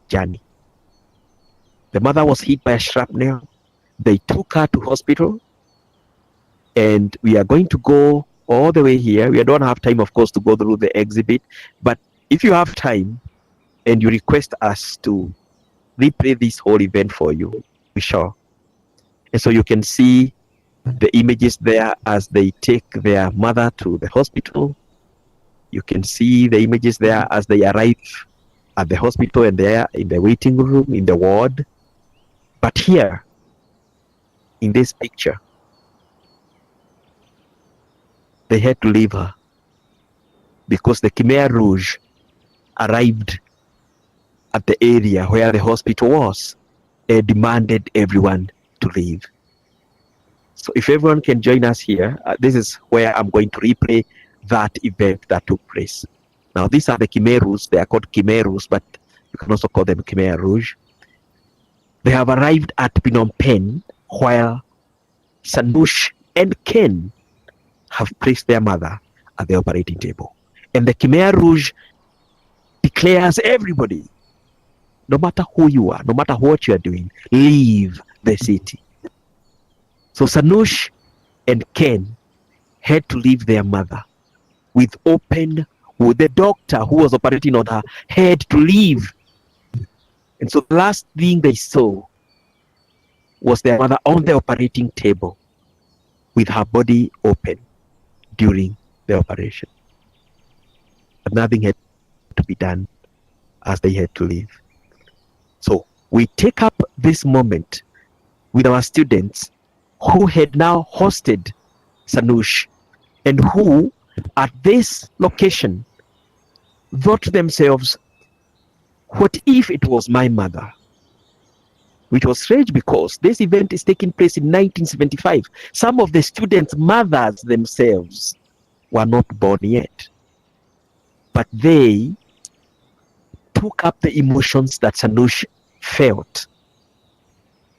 journey. The mother was hit by a shrapnel. They took her to hospital, and we are going to go all the way here. We don't have time, of course, to go through the exhibit, but if you have time and you request us to replay this whole event for you, we shall. And so you can see the images there as they take their mother to the hospital. You can see the images there as they arrive at the hospital and they are in the waiting room, in the ward. But here, in this picture, they had to leave her because the Khmer Rouge arrived at the area where the hospital was and demanded everyone to leave. So if everyone can join us here, this is where I'm going to replay that event that took place. Now, these are the Khmer Rouge. They are called Khmer Rouge, but you can also call them Khmer Rouge. They have arrived at Phnom Penh while Sanush and Ken have placed their mother at the operating table. And the Khmer Rouge declares everybody, no matter who you are, no matter what you are doing, leave the city. So Sanush and Ken had to leave their mother with the doctor who was operating on her had to leave. And so the last thing they saw was their mother on the operating table with her body open during the operation. But nothing had to be done as they had to leave. So we take up this moment with our students who had now hosted Sanush and who at this location thought to themselves, what if it was my mother? Which was strange because this event is taking place in 1975. Some of the students' mothers themselves were not born yet. But they took up the emotions that Sanush felt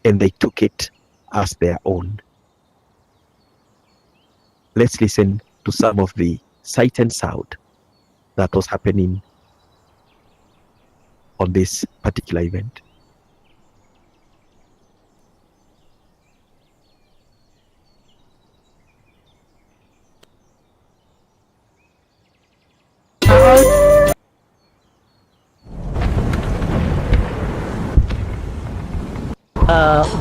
and they took it as their own. Let's listen to some of the sight and sound that was happening on this particular event.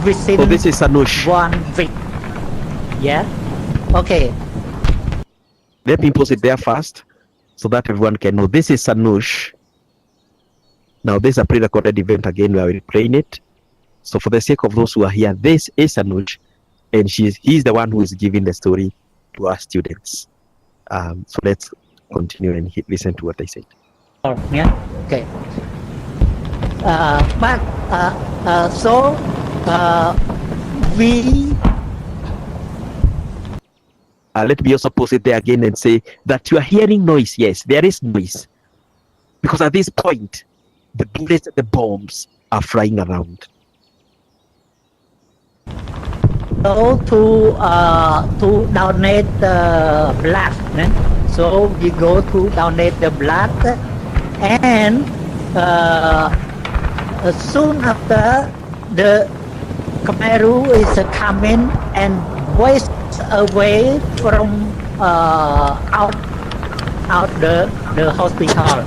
Within so this is Sanush. 1 week. Yeah. Okay. Let me post it there first so that everyone can know. This is Sanush. Now, this is a pre-recorded event again where we're playing it. So for the sake of those who are here, this is Sanush, and he's the one who is giving the story to our students. So let's continue and listen to what they said. Yeah. Okay. Let me also post it there again and say that you are hearing noise. Yes, there is noise. Because at this point, the bullets and the bombs are flying around. So to donate the blood, so we go to donate the blood, and soon after the Khmer is coming and waste away from out the hospital.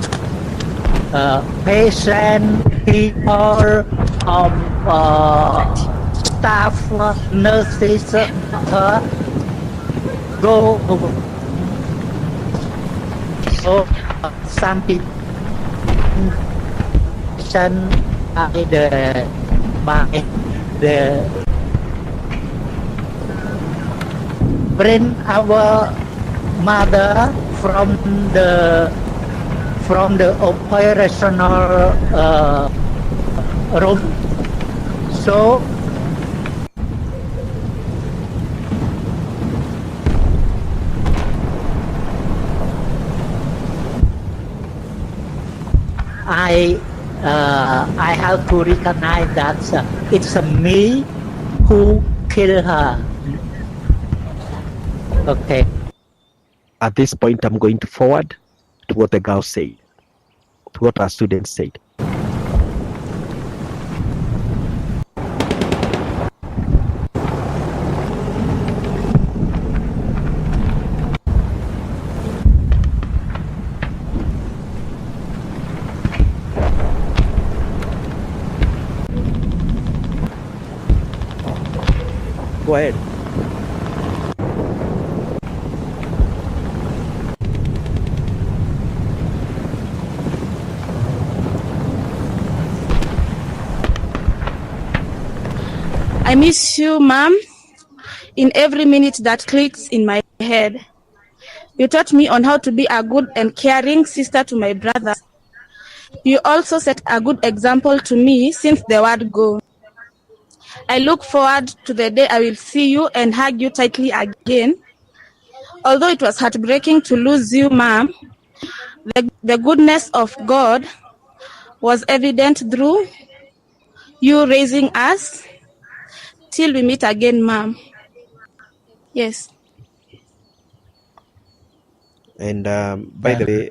Patient, people, staff, nurses, go. So some people by the bring our mother from the operational room. So I have to recognize that it's me who killed her. Okay. At this point, I'm going to forward to what the girl said, to what our students said. Go ahead. I miss you, Mom, in every minute that clicks in my head. You taught me on how to be a good and caring sister to my brothers. You also set a good example to me since the word go. I look forward to the day I will see you and hug you tightly again. Although it was heartbreaking to lose you, Mom, the goodness of God was evident through you raising us. Till we meet again, Mom. Yes. And by the way,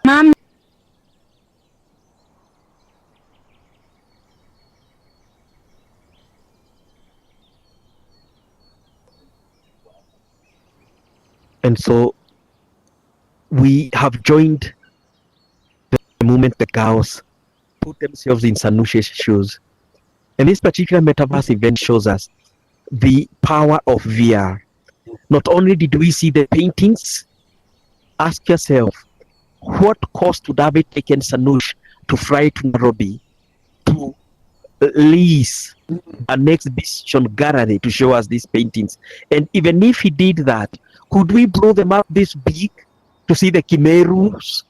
Mom. and so we have joined the moment the girls put themselves in Sanushe's shoes. And this particular metaverse event shows us the power of VR. Not only did we see the paintings, ask yourself, what cost would have it taken Sanush to fly to Nairobi to lease an exhibition gallery to show us these paintings? And even if he did that, could we blow them up this big to see the chimeras?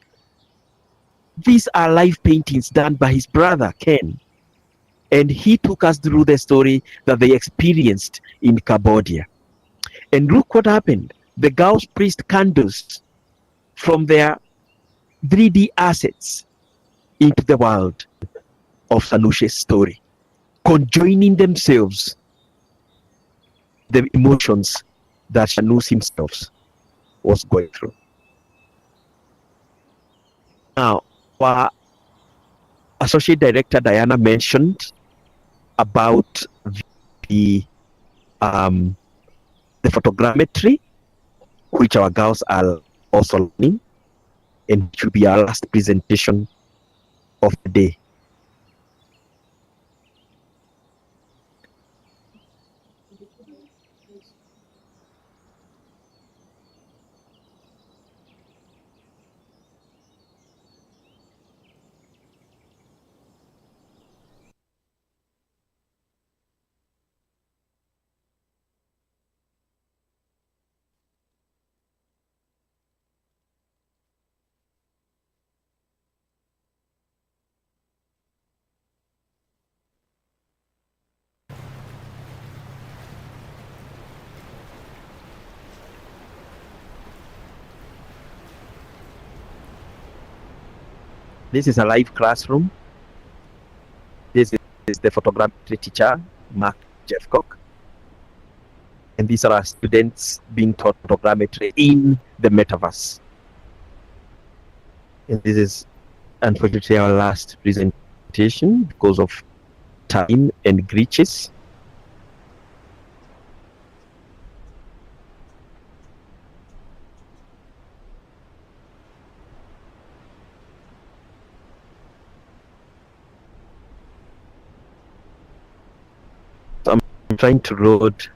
These are live paintings done by his brother Ken, and he took us through the story that they experienced in Cambodia. And look what happened. The girls placed candles from their 3D assets into the world of Sanushe's story, conjoining themselves the emotions that Shanus himself was going through. Now, our Associate Director Diana mentioned about the photogrammetry, which our girls are also learning, and it will be our last presentation of the day. This is a live classroom. This is the photogrammetry teacher, Mark Jeffcock. And these are our students being taught photogrammetry in the metaverse. And this is unfortunately our last presentation because of time and glitches. I'm trying to load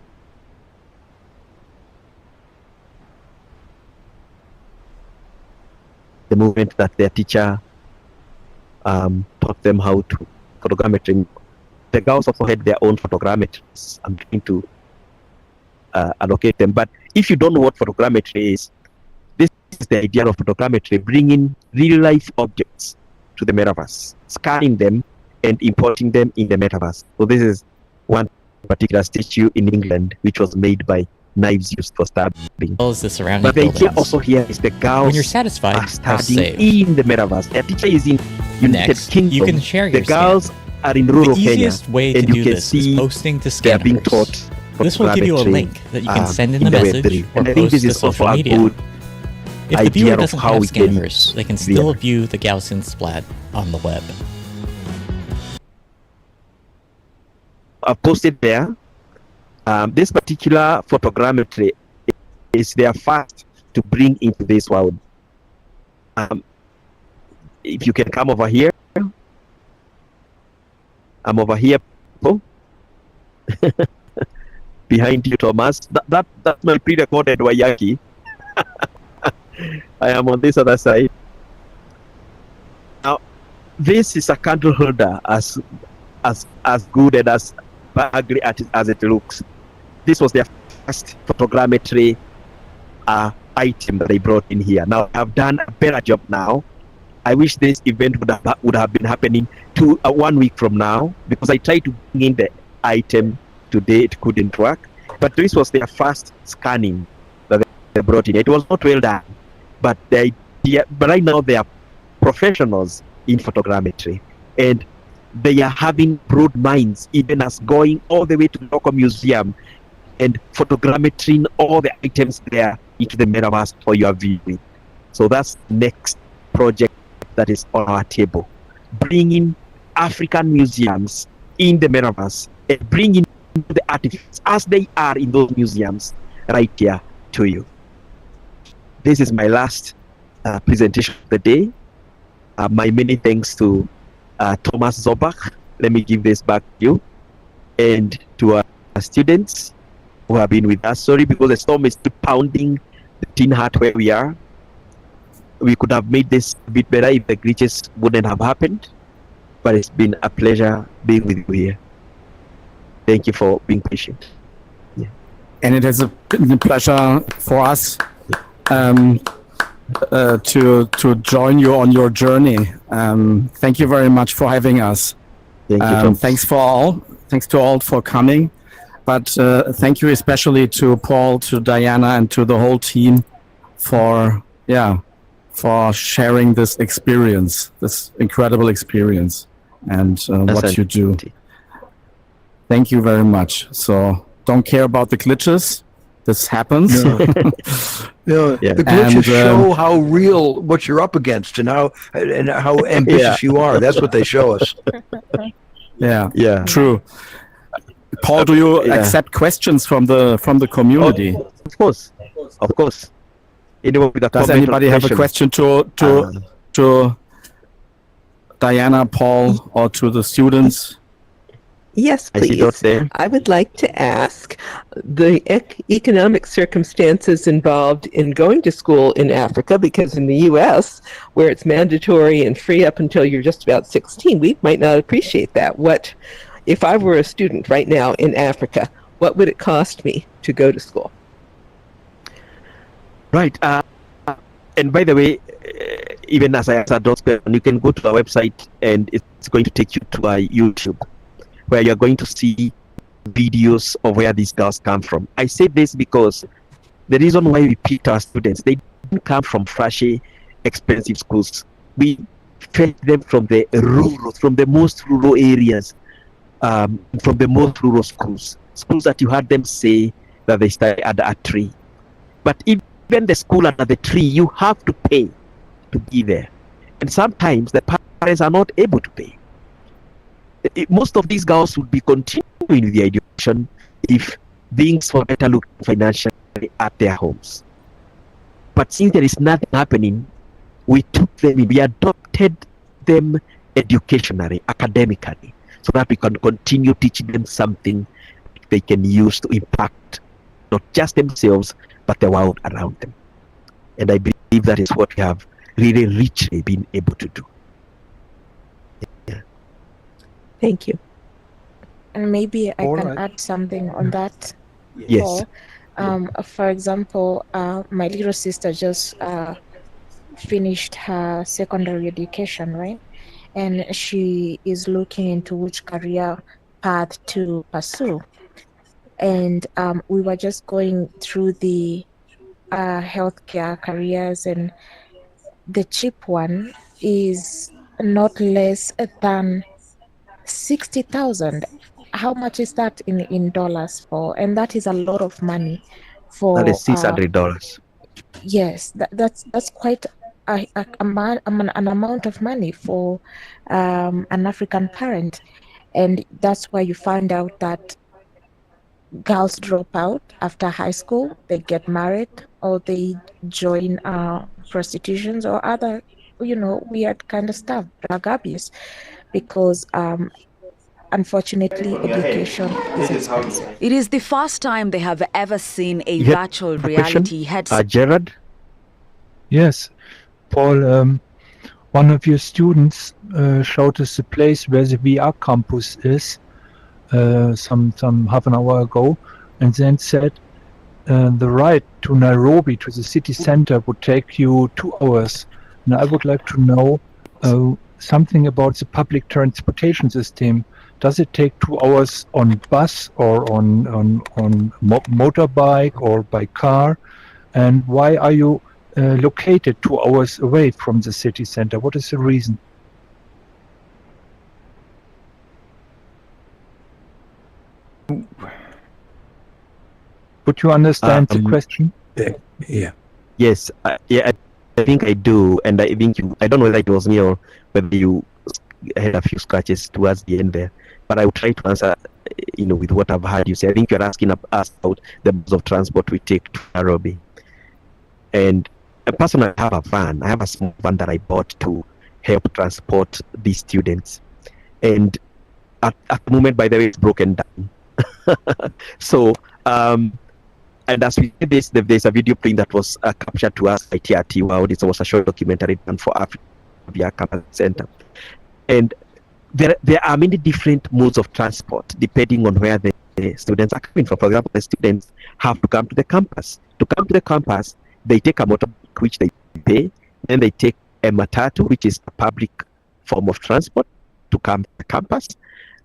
the movement that their teacher taught them how to photogrammetry. The girls also had their own photogrammetries. I'm trying to allocate them. But if you don't know what photogrammetry is, this is the idea of photogrammetry, bringing real life objects to the metaverse, scanning them and importing them in the metaverse. So this is one particular statue in England, which was made by knives used for stabbing. As the surrounding But the idea buildings. also here is the girls When you're satisfied, are press studying save. in the metaverse. Their teacher is in United Next, Kingdom. you can share the your girls scan. are in rural The easiest Kenya, way to and do you can this is see posting to they are scanners. being taught This will give you a photogrammetry, link that you can send in in the the message Web3. or And I think post this to is also social a media. good If the idea viewer of doesn't how have we can scanners, they can still view the Gaussian splat on the web. I've posted there. This particular photogrammetry is their first to bring into this world. If you can come over here, I'm over here. Oh. Behind you, Thomas. That's my pre-recorded Waiyaki. I am on this other side. Now, this is a candle holder as good and as ugly as it looks. This was their first photogrammetry item that they brought in here. Now I've done a better job now. I wish this event would have been happening 1 week from now, because I tried to bring in the item today. It couldn't work. But this was their first scanning that they brought in. It was not well done, but the idea. But right now they are professionals in photogrammetry, and they are having broad minds, even as going all the way to the local museum and photogrammetring all the items there into the metaverse for your viewing. So that's the next project that is on our table. Bringing African museums in the metaverse and bringing the artifacts as they are in those museums right here to you. This is my last presentation of the day. My many thanks to Thomas Zorbach. Let me give this back to you, and to our students who have been with us. Sorry, because the storm is still pounding the tin hat where we are. We could have made this a bit better if the glitches wouldn't have happened, but it's been a pleasure being with you here. Thank you for being patient. Yeah. And it has been a pleasure for us to join you on your journey. Thank you very much for having us. Thank you. Thanks to all for coming. But thank you especially to Paul, to Diana, and to the whole team for sharing this experience, this incredible experience, and what you do. Thank you very much. So don't care about the glitches. This happens. No. The glitches show how real what you're up against and how ambitious you are. That's what they show us. Yeah. True. Paul, do you accept questions from the community? Oh, of course. Anyone with a Does anybody have a question to Diana, Paul, or to the students? Yes, I see please. dots there. I would like to ask the economic circumstances involved in going to school in Africa, because in the U.S., where it's mandatory and free up until you're just about 16, we might not appreciate that. What if I were a student right now in Africa, what would it cost me to go to school? Right. And by the way, even as I answered those questions, you can go to our website and it's going to take you to our YouTube, where you're going to see videos of where these girls come from. I say this because the reason why we picked our students, they didn't come from flashy, expensive schools. We fetch them from the most rural areas, from the most rural schools that you had them say that they study under a tree. But even the school under the tree, you have to pay to be there. And sometimes the parents are not able to pay. Most of these girls would be continuing with their education if things were better looked financially at their homes. But since there is nothing happening, we adopted them educationally, academically, so that we can continue teaching them something they can use to impact not just themselves, but the world around them. And I believe that is what we have really richly been able to do. Yeah. Thank you. And maybe I All can right. add something on that. Yes. Paul. For example, my little sister just finished her secondary education, right? And she is looking into which career path to pursue. And we were just going through the healthcare careers, and the cheap one is not less than 60,000. How much is that in dollars for? And that is a lot of money for. That is $600. Yes, that's quite an amount of money for an African parent, and that's why you find out that girls drop out after high school, they get married, or they join prostitutions or other, weird kind of stuff, drug abuse, because unfortunately education is expensive. It is the first time they have ever seen a You had virtual a question? reality headset. Gerard? Yes, Paul, one of your students showed us the place where the VR campus is some half an hour ago, and then said the ride to Nairobi, to the city center, would take you 2 hours. And I would like to know something about the public transportation system. Does it take 2 hours on bus or on motorbike or by car? And why are you located 2 hours away from the city center? What is the reason? Would you understand the question? Yeah. Yes. I think I do, and I think I don't know whether it was me or whether you had a few scratches towards the end there, but I will try to answer, with what I've heard you say. I think you're asking us about the modes of transport we take to Nairobi. And personally, I have a van. I have a small van that I bought to help transport these students. And at the moment, by the way, it's broken down. So, and as we did this, there's a video print that was captured to us by TRT World. It was a short documentary done for Africa via Campus Center. And there are many different modes of transport depending on where the students are coming from. For example, the students have to come to the campus. To come to the campus, they take a motorbike, which they pay. Then they take a matatu, which is a public form of transport, to come to the campus.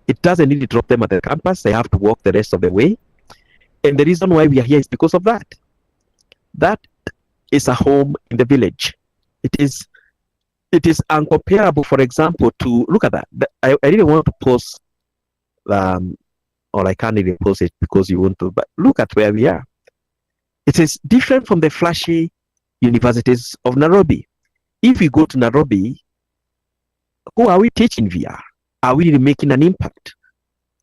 It doesn't really drop them at the campus. They have to walk the rest of the way. And the reason why we are here is because of that. That is a home in the village. It is uncomparable, for example, to look at that. I really want to post, or I can't even post it because you want to, but look at where we are. It is different from the flashy universities of Nairobi. If we go to Nairobi, who are we teaching VR? Are we really making an impact?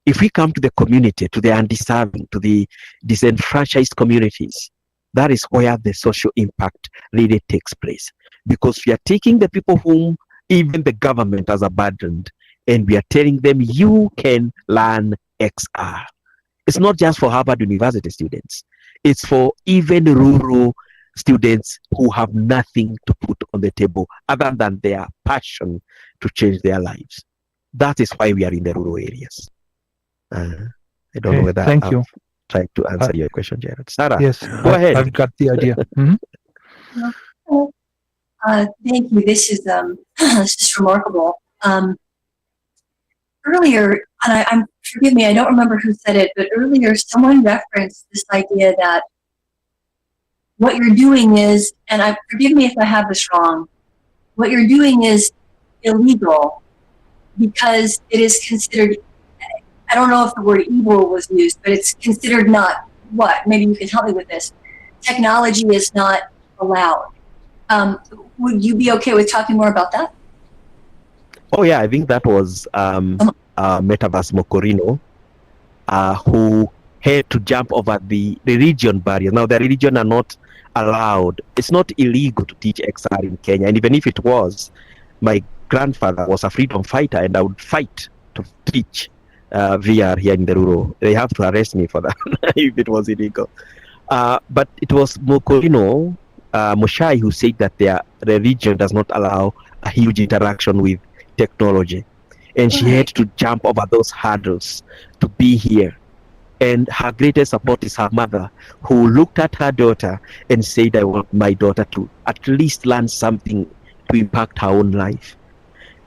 If we come to the community, to the undeserving, to the disenfranchised communities, that is where the social impact really takes place. Because we are taking the people whom even the government has abandoned, and we are telling them, you can learn XR. It's not just for Harvard University students. It's for even rural students who have nothing to put on the table other than their passion to change their lives. That is why we are in the rural areas. I don't know whether Thank you. Tried to answer your question, Jared. Sarah, Yes, go ahead. I've got the idea. Thank you. This is remarkable. Earlier, and forgive me, I don't remember who said it, but earlier someone referenced this idea that what you're doing is, and forgive me if I have this wrong, what you're doing is illegal because it is considered, I don't know if the word evil was used, but it's considered not what? Maybe you can help me with this. Technology is not allowed. Would you be okay with talking more about that? Oh yeah, I think that was Metaverse Mokorino, who had to jump over the religion barrier. Now the religion are not allowed. It's not illegal to teach XR in Kenya, and even if it was, my grandfather was a freedom fighter, and I would fight to teach VR here in the rural. They have to arrest me for that if it was illegal. But it was Mokorino Moshai who said that their religion does not allow a huge interaction with technology, and she had to jump over those hurdles to be here. And her greatest support is her mother, who looked at her daughter and said, I want my daughter to at least learn something to impact her own life.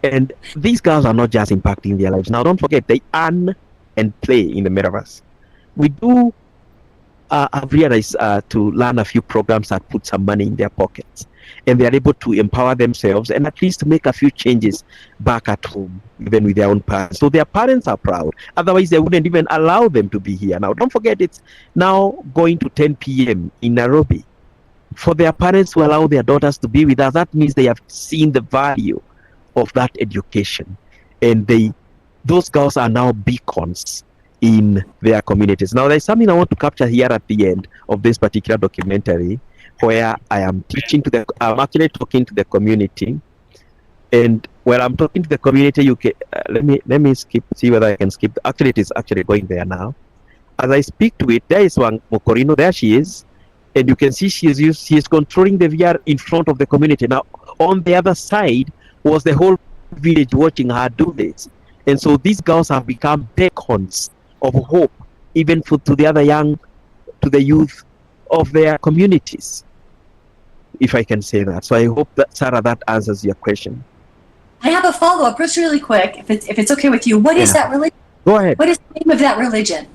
And these girls are not just impacting their lives. Now, don't forget, they earn and play in the metaverse. We do have realized to learn a few programs that put some money in their pockets, and they are able to empower themselves and at least make a few changes back at home, even with their own parents. So their parents are proud. Otherwise, they wouldn't even allow them to be here. Now, don't forget, it's now going to 10 p.m. in Nairobi. For their parents to allow their daughters to be with us, that means they have seen the value of that education. And those girls are now beacons in their communities. Now, there's something I want to capture here at the end of this particular documentary, where I am I'm actually talking to the community, and when I'm talking to the community, you can let me see whether I can skip. Actually, it is actually going there now. As I speak to it, there is one Mokorino. There she is, and you can see she is controlling the VR in front of the community. Now, on the other side was the whole village watching her do this, and so these girls have become beacons of hope, even to the youth of their communities, if I can say that. So I hope that, Sarah, that answers your question. I have a follow-up, just really quick, if it's okay with you. What is that religion? Go ahead. What is the name of that religion?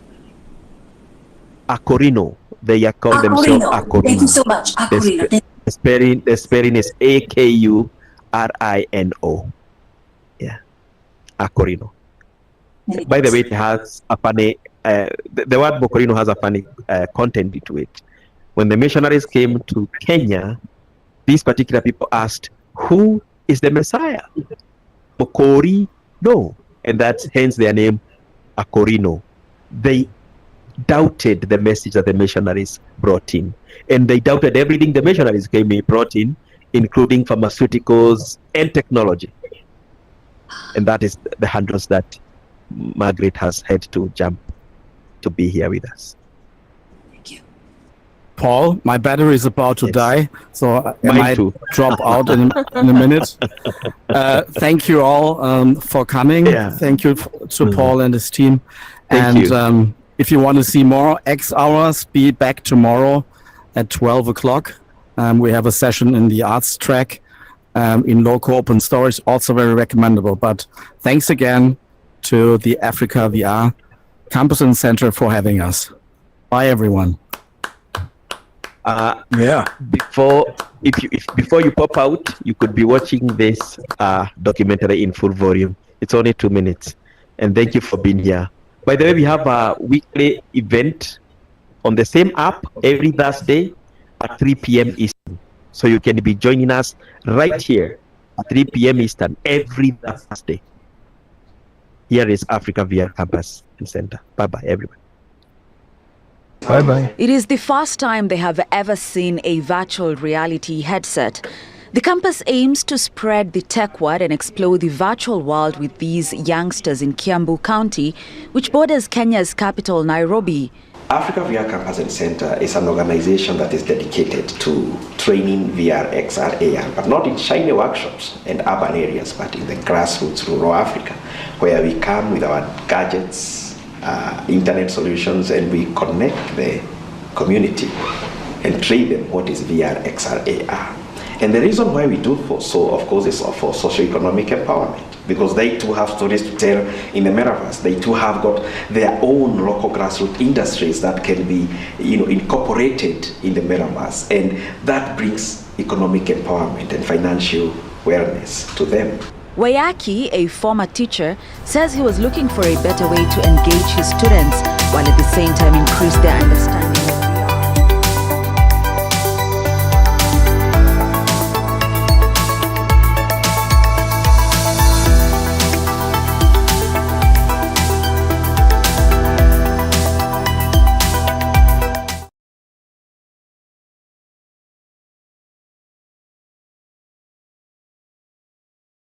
Akorino. They are called themselves Akorino. Thank you so much. Akorino. The spelling is Akurino. Yeah, Akorino. By the way, it has a funny, the word Mokorino has a funny content to it. When the missionaries came to Kenya, these particular people asked, who is the Messiah? Mokorino. And that's hence their name, Akorino. They doubted the message that the missionaries brought in. And they doubted everything the missionaries brought in, including pharmaceuticals and technology. And that is the hurdles that Margaret has had to jump to be here with us. Thank you. Paul, my battery is about to die, so I might drop out in a minute. Thank you all for coming. Yeah. Thank you to Paul and his team. Thank you. If you want to see more X Hours, be back tomorrow at 12 o'clock. We have a session in the arts track in local open storage, also very recommendable. But thanks again to the Africa VR Campus and Center for having us. Bye, everyone. Before you pop out, you could be watching this documentary in full volume. It's only 2 minutes, and thank you for being here. By the way, we have a weekly event on the same app every Thursday at 3 p.m. Eastern. So you can be joining us right here at 3 p.m. Eastern every Thursday. Here is Africa VR Campus and Center. Bye-bye, everyone. Bye-bye. It is the first time they have ever seen a virtual reality headset. The campus aims to spread the tech word and explore the virtual world with these youngsters in Kiambu County, which borders Kenya's capital, Nairobi. Africa VR Campus and Center is an organization that is dedicated to training VR, XR, AR, but not in shiny workshops and urban areas, but in the grassroots rural Africa, where we come with our gadgets, internet solutions, and we connect the community and train them what is VR, XR, AR. And the reason why we do so, of course, is for socioeconomic empowerment, because they too have stories to tell in the metaverse. They too have got their own local grassroots industries that can be, incorporated in the metaverse, and that brings economic empowerment and financial wellness to them. Waiyaki, a former teacher, says he was looking for a better way to engage his students while at the same time increase their understanding